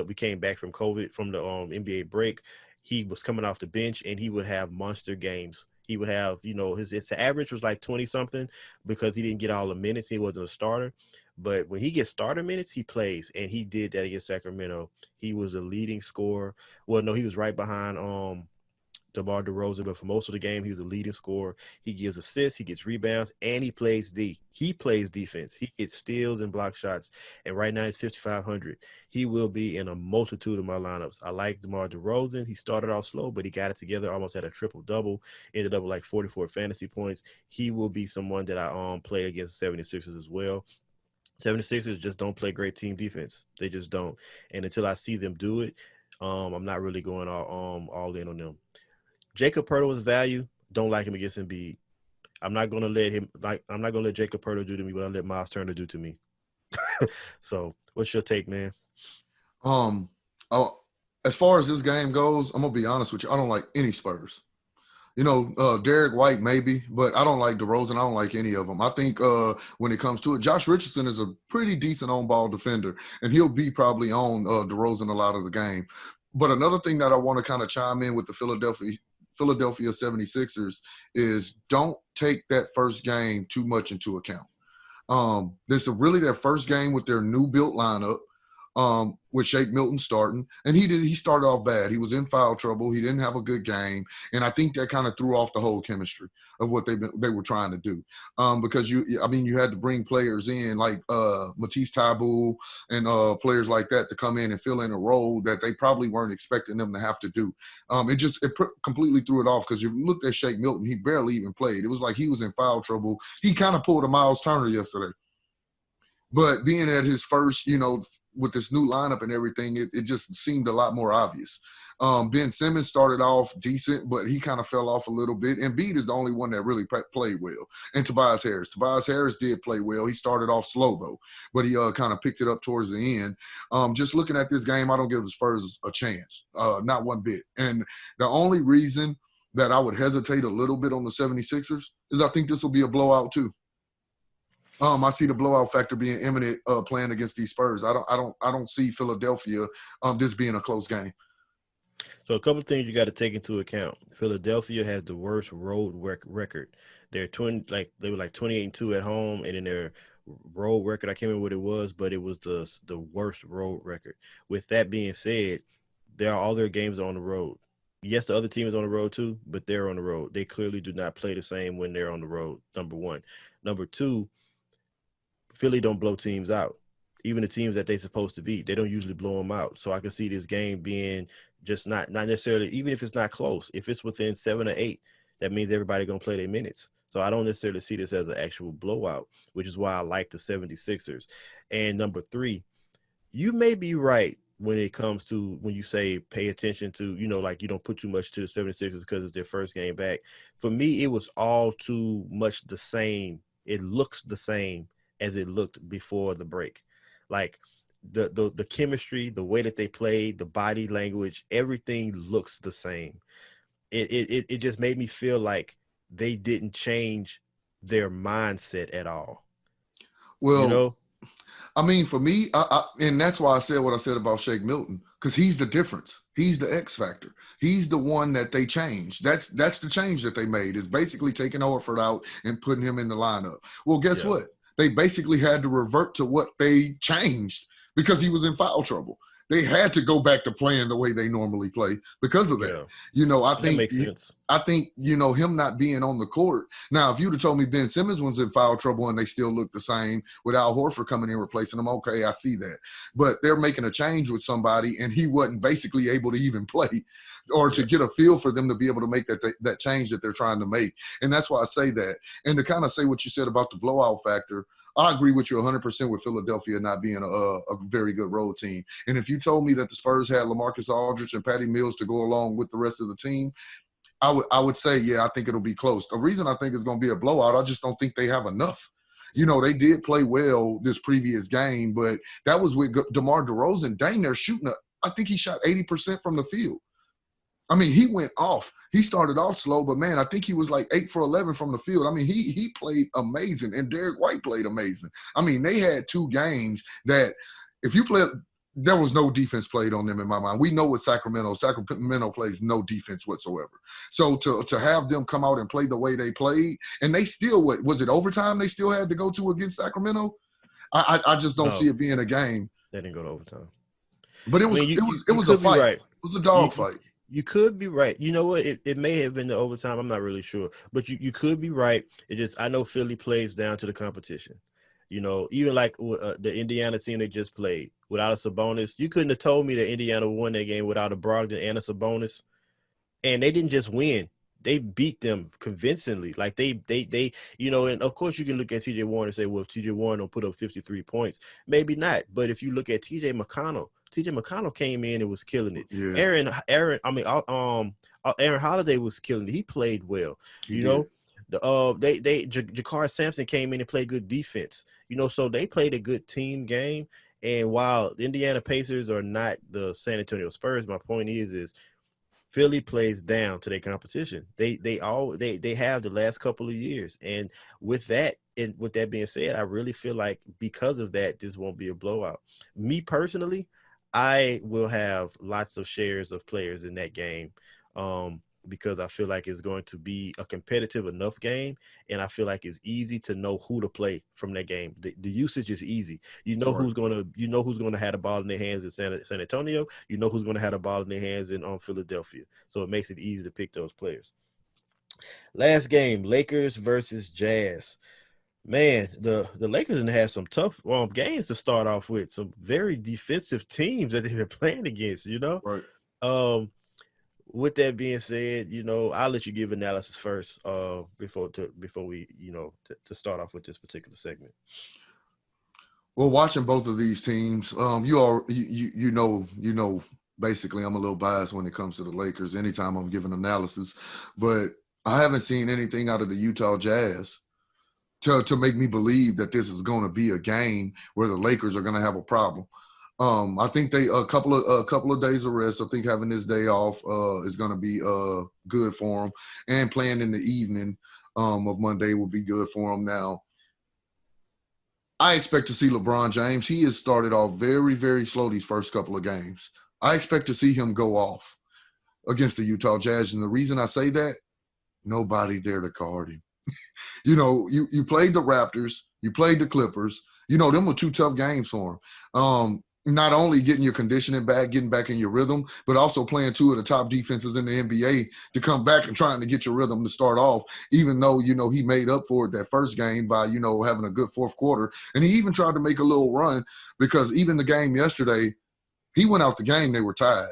[SPEAKER 3] we came back from COVID, from the NBA break. He was coming off the bench and he would have monster games. He would have, his average was like 20 something because he didn't get all the minutes. He wasn't a starter, but when he gets starter minutes, he plays, and he did that against Sacramento. He was a leading scorer. Well, no, he was right behind DeMar DeRozan, but for most of the game, he was a leading scorer. He gives assists, he gets rebounds, and he plays D. He plays defense. He gets steals and block shots, and right now he's 5,500. He will be in a multitude of my lineups. I like DeMar DeRozan. He started off slow, but he got it together, almost had a triple-double, ended up with like 44 fantasy points. He will be someone that I play against the 76ers as well. 76ers just don't play great team defense. They just don't. And until I see them do it, I'm not really going all in on them. Jacob Poeltl's value, don't like him against Embiid. I'm not gonna let Jacob Poeltl do to me what I let Miles Turner do to me. So, what's your take, man?
[SPEAKER 4] As far as this game goes, I'm gonna be honest with you. I don't like any Spurs. Derek White maybe, but I don't like DeRozan. I don't like any of them. I think when it comes to it, Josh Richardson is a pretty decent on-ball defender, and he'll be probably on DeRozan a lot of the game. But another thing that I want to kind of chime in with the Philadelphia 76ers is don't take that first game too much into account. This is really their first game with their new built lineup. with Shake Milton starting. And he started off bad. He was in foul trouble. He didn't have a good game. And I think that kind of threw off the whole chemistry of what they were trying to do. Because you had to bring players in like Matisse Thybulle and players like that to come in and fill in a role that they probably weren't expecting them to have to do. It completely threw it off because you looked at Shake Milton, he barely even played. It was like he was in foul trouble. He kind of pulled a Miles Turner yesterday. But being at his first, with this new lineup and everything, it just seemed a lot more obvious. Ben Simmons started off decent, but he kind of fell off a little bit. Embiid is the only one that really played well. And Tobias Harris did play well. He started off slow, though, but he kind of picked it up towards the end. Just looking at this game, I don't give the Spurs a chance, not one bit. And the only reason that I would hesitate a little bit on the 76ers is I think this will be a blowout, too. I see the blowout factor being imminent playing against these Spurs. I don't see Philadelphia this being a close game.
[SPEAKER 3] So a couple of things you got to take into account. Philadelphia has the worst road record. They're they were like 28-2 at home, and in their road record, I can't remember what it was, but it was the worst road record. With that being said, all their games are on the road. Yes, the other team is on the road too, but they're on the road. They clearly do not play the same when they're on the road. Number one. Number two, Philly don't blow teams out. Even the teams that they're supposed to beat, they don't usually blow them out. So I can see this game being just not necessarily, even if it's not close, if it's within 7 or 8, that means everybody going to play their minutes. So I don't necessarily see this as an actual blowout, which is why I like the 76ers. And number 3, you may be right when it comes to when you say pay attention to, like you don't put too much to the 76ers because it's their first game back. For me, it was all too much the same. It looks the same as it looked before the break. Like the chemistry, the way that they played, the body language, everything looks the same. It just made me feel like they didn't change their mindset at all.
[SPEAKER 4] Well, I mean, for me, and that's why I said what I said about Shake Milton, because he's the difference. He's the X factor. He's the one that they changed. That's the change that they made, is basically taking Horford out and putting him in the lineup. Well, guess what? They basically had to revert to what they changed because he was in foul trouble. They had to go back to playing the way they normally play because of that. I think that makes sense. I think, him not being on the court. Now, if you'd have told me Ben Simmons was in foul trouble and they still look the same without Horford coming in replacing him, okay, I see that. But they're making a change with somebody and he wasn't basically able to even play or to get a feel for them to be able to make that change that they're trying to make. And that's why I say that. And to kind of say what you said about the blowout factor, I agree with you 100% with Philadelphia not being a very good road team. And if you told me that the Spurs had LaMarcus Aldridge and Patty Mills to go along with the rest of the team, I would say, yeah, I think it'll be close. The reason I think it's going to be a blowout, I just don't think they have enough. They did play well this previous game, but that was with DeMar DeRozan. Dang, they're shooting I think he shot 80% from the field. I mean, he went off. He started off slow, but, man, I think he was like 8 for 11 from the field. I mean, he played amazing, and Derek White played amazing. I mean, they had 2 games that if you play – there was no defense played on them in my mind. We know what Sacramento plays no defense whatsoever. So to have them come out and play the way they played, and they still – was it overtime they still had to go to against Sacramento? I just don't see it being a game.
[SPEAKER 3] They didn't go to overtime.
[SPEAKER 4] But it was a fight. Right. It was a dog fight.
[SPEAKER 3] You could be right. You know what? It may have been the overtime. I'm not really sure. But you could be right. I know Philly plays down to the competition. Even like the Indiana team they just played without a Sabonis. You couldn't have told me that Indiana won that game without a Brogdon and a Sabonis. And they didn't just win. They beat them convincingly. Like they and of course you can look at TJ Warren and say, well, if TJ Warren will put up 53 points, maybe not. But if you look at TJ McConnell came in and was killing it. Yeah. Aaron Holiday was killing it. He played well. Jakar Sampson came in and played good defense. So they played a good team game. And while the Indiana Pacers are not the San Antonio Spurs, my point is Philly plays down to their competition. They have the last couple of years. And with that being said, I really feel like because of that, this won't be a blowout. Me personally, I will have lots of shares of players in that game. because I feel like it's going to be a competitive enough game, and I feel like it's easy to know who to play from that game. The usage is easy. You know
[SPEAKER 4] Right.
[SPEAKER 3] who's gonna have the ball in their hands in San Antonio. You know who's gonna have the ball in their hands in Philadelphia. So it makes it easy to pick those players. Last game, Lakers versus Jazz. Man, the Lakers didn't have some tough games to start off with. Some very defensive teams that they've been playing against.
[SPEAKER 4] Right.
[SPEAKER 3] Um, with that being said, I'll let you give analysis first, before we, to start off with this particular segment.
[SPEAKER 4] Well, watching both of these teams, you know, basically I'm a little biased when it comes to the Lakers anytime I'm giving analysis, but I haven't seen anything out of the Utah Jazz to make me believe that this is going to be a game where the Lakers are going to have a problem. I think they a couple of days of rest. I think having this day off is going to be good for them, and playing in the evening of Monday will be good for them. Now, I expect to see LeBron James. He has started off very, very slow these first couple of games. I expect to see him go off against the Utah Jazz, and the reason I say that, nobody there to guard him. You played the Raptors, you played the Clippers. Them were two tough games for him. Not only getting your conditioning back, getting back in your rhythm, but also playing two of the top defenses in the NBA to come back and trying to get your rhythm to start off, even though, he made up for it that first game by, having a good fourth quarter. And he even tried to make a little run, because even the game yesterday, he went out the game, they were tied.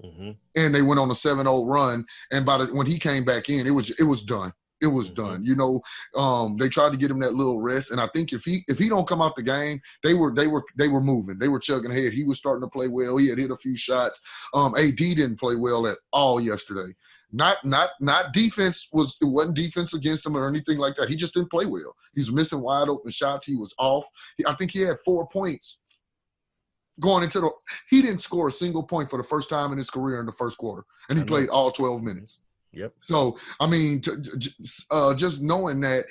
[SPEAKER 3] Mm-hmm.
[SPEAKER 4] And they went on a 7-0 run. And when he came back in, it was done. It was done. They tried to get him that little rest, and I think if he don't come out the game, they were moving. They were chugging ahead. He was starting to play well. He had hit a few shots. AD didn't play well at all yesterday. Not defense it wasn't defense against him or anything like that. He just didn't play well. He was missing wide open shots. He was off. I think he had 4 points going into he didn't score a single point for the first time in his career in the first quarter, and he played all 12 minutes.
[SPEAKER 3] Yep.
[SPEAKER 4] So, I mean, just knowing that,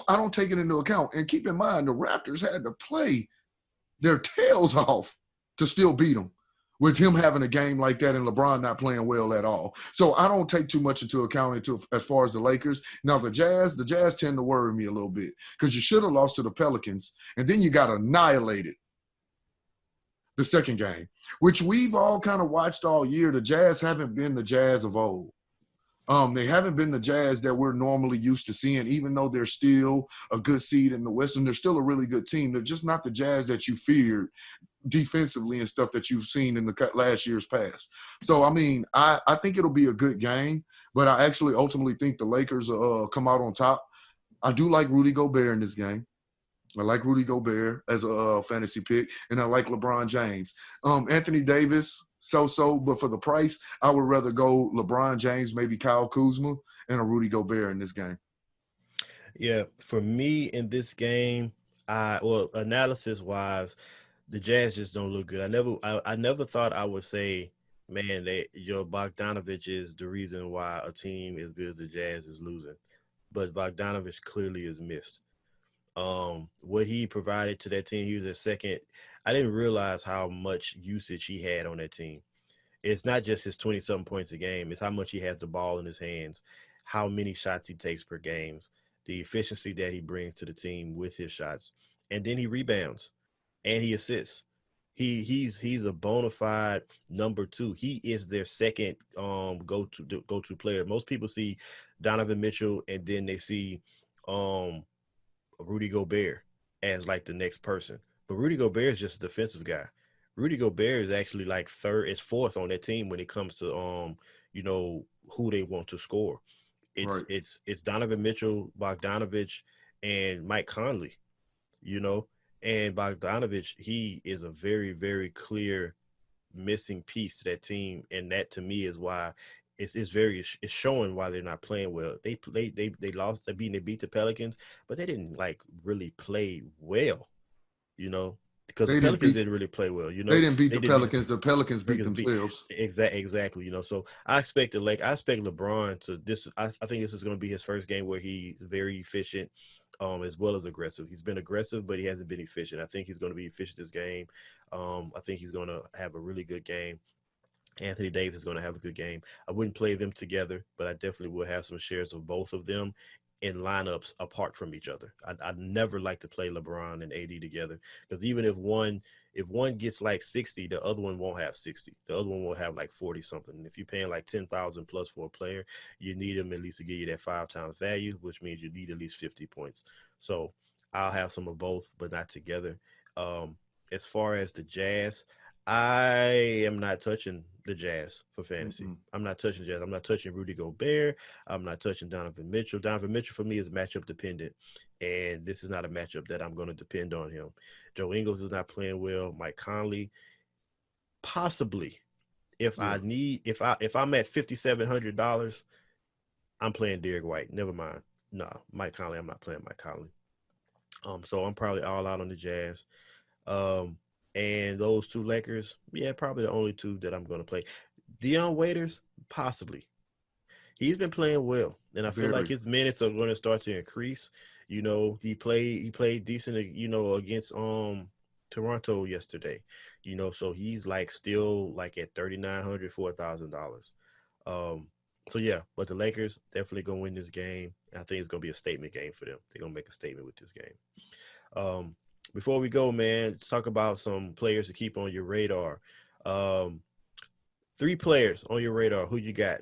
[SPEAKER 4] I don't take it into account. And keep in mind, the Raptors had to play their tails off to still beat them, with him having a game like that and LeBron not playing well at all. So I don't take too much into account as far as the Lakers. Now, the Jazz tend to worry me a little bit, because you should have lost to the Pelicans, and then you got annihilated the second game, which we've all kind of watched all year. The Jazz haven't been the Jazz of old. They haven't been the Jazz that we're normally used to seeing, even though they're still a good seed in the West, and they're still a really good team. They're just not the Jazz that you feared defensively and stuff that you've seen in the last year's past. So, I mean, I think it'll be a good game, but I actually ultimately think the Lakers come out on top. I do like Rudy Gobert in this game. I like Rudy Gobert as a fantasy pick, and I like LeBron James. Anthony Davis, so, but for the price, I would rather go LeBron James, maybe Kyle Kuzma, and a Rudy Gobert in this game.
[SPEAKER 3] Yeah, for me in this game, analysis-wise, the Jazz just don't look good. I never thought I would say, man, Bogdanovich is the reason why a team as good as the Jazz is losing. But Bogdanovich clearly is missed. What he provided to that team, he was a second. I didn't realize how much usage he had on that team. It's not just his 20-something points a game. It's how much he has the ball in his hands, how many shots he takes per game, the efficiency that he brings to the team with his shots. And then he rebounds and he assists. He's a bona fide number 2. He is their second go-to player. Most people see Donovan Mitchell, and then they see Rudy Gobert as like the next person. But Rudy Gobert is just a defensive guy. Rudy Gobert is actually like fourth on that team when it comes to who they want to score. It's Donovan Mitchell, Bogdanovich, and Mike Conley, and Bogdanovich, he is a very, very clear missing piece to that team, and that to me is why it's showing why they're not playing well. They lost. They beat the Pelicans, but they didn't like really play well, because the Pelicans didn't really play well.
[SPEAKER 4] They didn't beat the Pelicans. The Pelicans beat themselves.
[SPEAKER 3] Exactly. So I expect LeBron to this. I think this is going to be his first game where he's very efficient, as well as aggressive. He's been aggressive, but he hasn't been efficient. I think he's going to be efficient this game. I think he's going to have a really good game. Anthony Davis is going to have a good game. I wouldn't play them together, but I definitely will have some shares of both of them in lineups apart from each other. I'd never like to play LeBron and AD together because even if one gets like 60, the other one won't have 60. The other one will have like 40 something. And if you're paying like 10,000 plus for a player, you need them at least to give you that 5 times value, which means you need at least 50 points. So I'll have some of both, but not together. Um, as far as the Jazz, I am not touching the Jazz for fantasy.
[SPEAKER 4] Mm-mm.
[SPEAKER 3] I'm not touching Jazz. I'm not touching Rudy Gobert. I'm not touching Donovan Mitchell. Donovan Mitchell for me is matchup dependent, and this is not a matchup that I'm going to depend on him. Joe Ingles is not playing well. Mike Conley, possibly.
[SPEAKER 4] Yeah.
[SPEAKER 3] If I'm at $5,700, I'm playing Derek White. Never mind. No, Mike Conley. I'm not playing Mike Conley. So I'm probably all out on the Jazz. Um, and those two Lakers, yeah, probably the only two that I'm going to play. Dion Waiters, possibly. He's been playing well, and I feel like
[SPEAKER 4] Very.
[SPEAKER 3] his minutes are going to start to increase. He played decent, against Toronto yesterday. So he's like still like at $3,900, $4,000. So yeah, but the Lakers definitely gonna win this game. I think it's gonna be a statement game for them. They're gonna make a statement with this game. Um, Before we go, man, let's talk about some players to keep on your radar. Um, Three players on your radar. Who you got?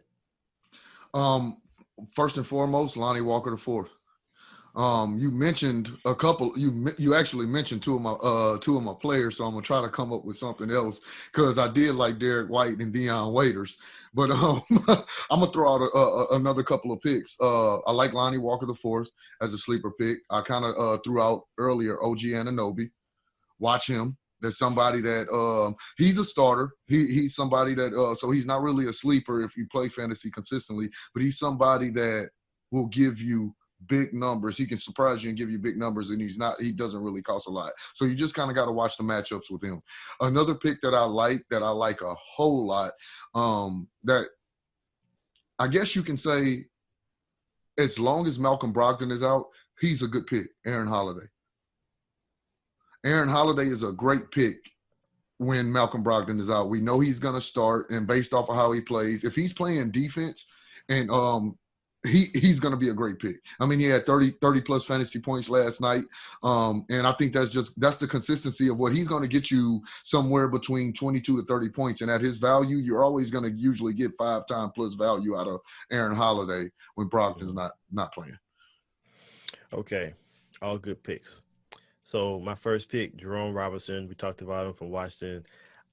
[SPEAKER 4] Um, First and foremost, Lonnie Walker the fourth. You mentioned a couple. You actually mentioned two of my players, so I'm gonna try to come up with something else because I did like Derek White and Dion Waiters, but I'm gonna throw out another couple of picks. I like Lonnie Walker the fourth as a sleeper pick. I kind of threw out earlier OG Anunoby. Watch him. There's somebody that he's a starter. He's somebody that so he's not really a sleeper if you play fantasy consistently, but he's somebody that will give you big numbers. He can surprise you and give you big numbers, and he doesn't really cost a lot. So you just kind of got to watch the matchups with him. Another pick that I like a whole lot, that I guess you can say as long as Malcolm Brogdon is out, he's a good pick, Aaron Holiday. Aaron Holiday is a great pick when Malcolm Brogdon is out. We know he's going to start, and based off of how he plays, if he's playing defense, and he's going to be a great pick. I mean, he had 30 plus fantasy points last night, and I think that's the consistency of what he's going to get you somewhere between 22 to 30 points. And at his value, you're always going to usually get 5 times plus value out of Aaron Holiday when Brogdon's not playing.
[SPEAKER 3] Okay, all good picks. So my first pick, Jerome Robinson. We talked about him from Washington.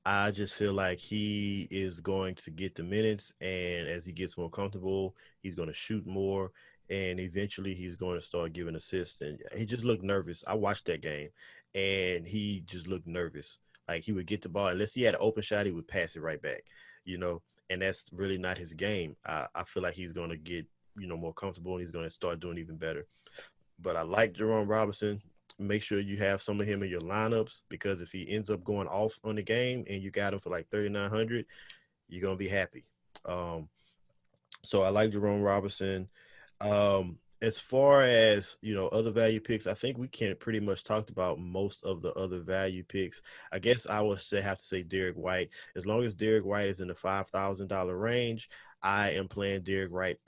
[SPEAKER 3] I just feel like he is going to get the minutes, and as he gets more comfortable, he's going to shoot more, and eventually he's going to start giving assists. And he just looked nervous. I watched that game, and he just looked nervous. Like he would get the ball, unless he had an open shot, he would pass it right back. And that's really not his game. I feel like he's going to get more comfortable, and he's going to start doing even better. But I like Jerome Robinson. Make sure you have some of him in your lineups because if he ends up going off on the game and you got him for like 3,900, you're gonna be happy. So I like Jerome Robinson. As far as other value picks, I think we can pretty much talked about most of the other value picks. I guess I would have to say Derek White. As long as Derek White is in the $5,000 range, I am playing Derek White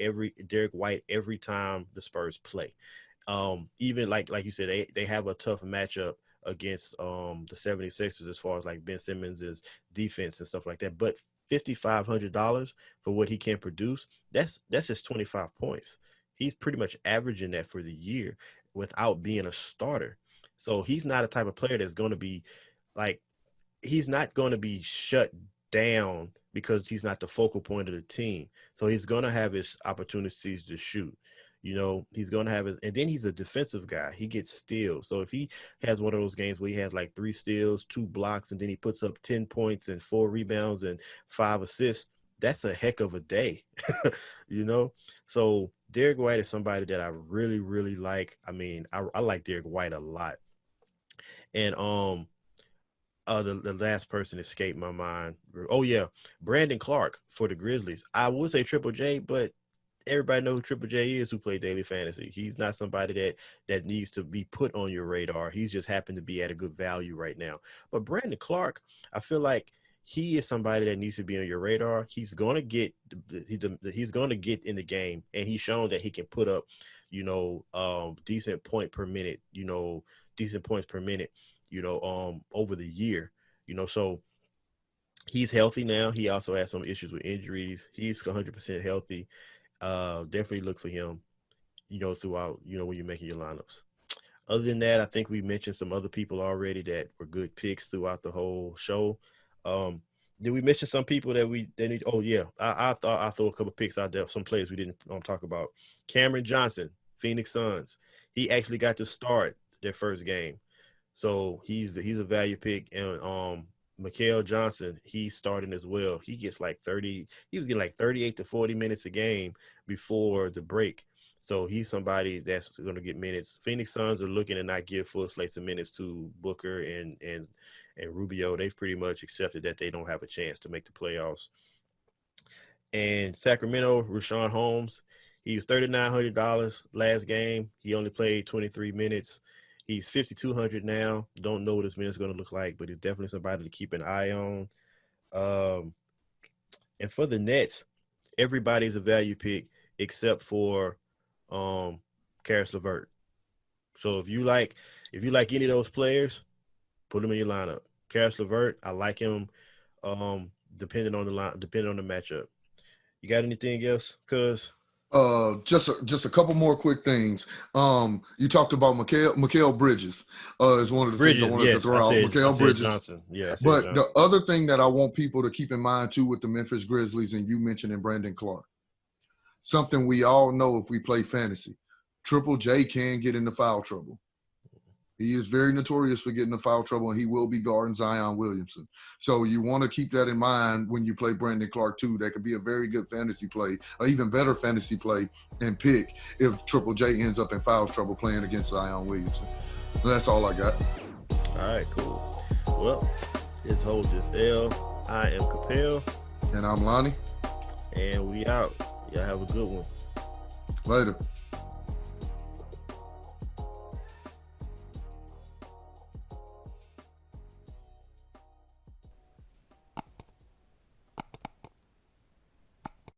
[SPEAKER 3] every time the Spurs play. Even like you said, they have a tough matchup against the 76ers as far as like Ben Simmons' defense and stuff like that. But $5,500 for what he can produce, that's just 25 points. He's pretty much averaging that for the year without being a starter. So he's not a type of player that's going to be like, he's not going to be shut down because he's not the focal point of the team. So he's going to have his opportunities to shoot. He's going to have and then he's a defensive guy. He gets steals. So if he has one of those games where he has like 3 steals, 2 blocks, and then he puts up 10 points and 4 rebounds and 5 assists, that's a heck of a day, So Derek White is somebody that I really, really like. I mean, I like Derek White a lot. And the last person escaped my mind. Oh yeah, Brandon Clark for the Grizzlies. I would say Triple J, but everybody knows who Triple J is who played daily fantasy. He's not somebody that needs to be put on your radar. He's just happened to be at a good value right now. But Brandon Clark, I feel like he is somebody that needs to be on your radar. He's going to get in the game, and he's shown that he can put up, decent point per minute, decent points per minute, over the year, so he's healthy now. He also has some issues with injuries. He's 100% healthy. Definitely look for him, throughout, when you're making your lineups. Other than that, I think we mentioned some other people already that were good picks throughout the whole show. Did we mention some people that need? Oh yeah, I thought I threw a couple picks out there. Some players we didn't talk about. Cameron Johnson, Phoenix Suns. He actually got to start their first game, so he's a value pick. And Mikael Johnson, he's starting as well. He gets like 30. He was getting like 38 to 40 minutes a game before the break. So he's somebody that's going to get minutes. Phoenix Suns are looking to not give full slates of minutes to Booker and Rubio. They've pretty much accepted that they don't have a chance to make the playoffs. And Sacramento, Rashawn Holmes, he was $3,900 last game. He only played 23 minutes. He's $5,200 now. Don't know what his minutes going to look like, but he's definitely somebody to keep an eye on. And for the Nets, everybody's a value pick except for Karis LeVert. So if you like any of those players, put them in your lineup. Karis LeVert, I like him. Depending on the matchup. You got anything else?
[SPEAKER 4] Just a couple more quick things. You talked about Mikal Bridges. Is one of the things I wanted to throw out. Mikal Bridges.
[SPEAKER 3] Johnson. Yeah,
[SPEAKER 4] but
[SPEAKER 3] Johnson.
[SPEAKER 4] The other thing that I want people to keep in mind too with the Memphis Grizzlies, and you mentioned Brandon Clark, something we all know if we play fantasy, Triple J can get into foul trouble. He is very notorious for getting in foul trouble, and he will be guarding Zion Williamson. So you want to keep that in mind when you play Brandon Clark too. That could be a very good fantasy play, or even better fantasy play and pick if Triple J ends up in foul trouble playing against Zion Williamson. So that's all I got.
[SPEAKER 3] All right, cool. Well, this holds this L. I am Cappel.
[SPEAKER 4] And I'm Lonnie.
[SPEAKER 3] And we out. Y'all have a good one.
[SPEAKER 4] Later.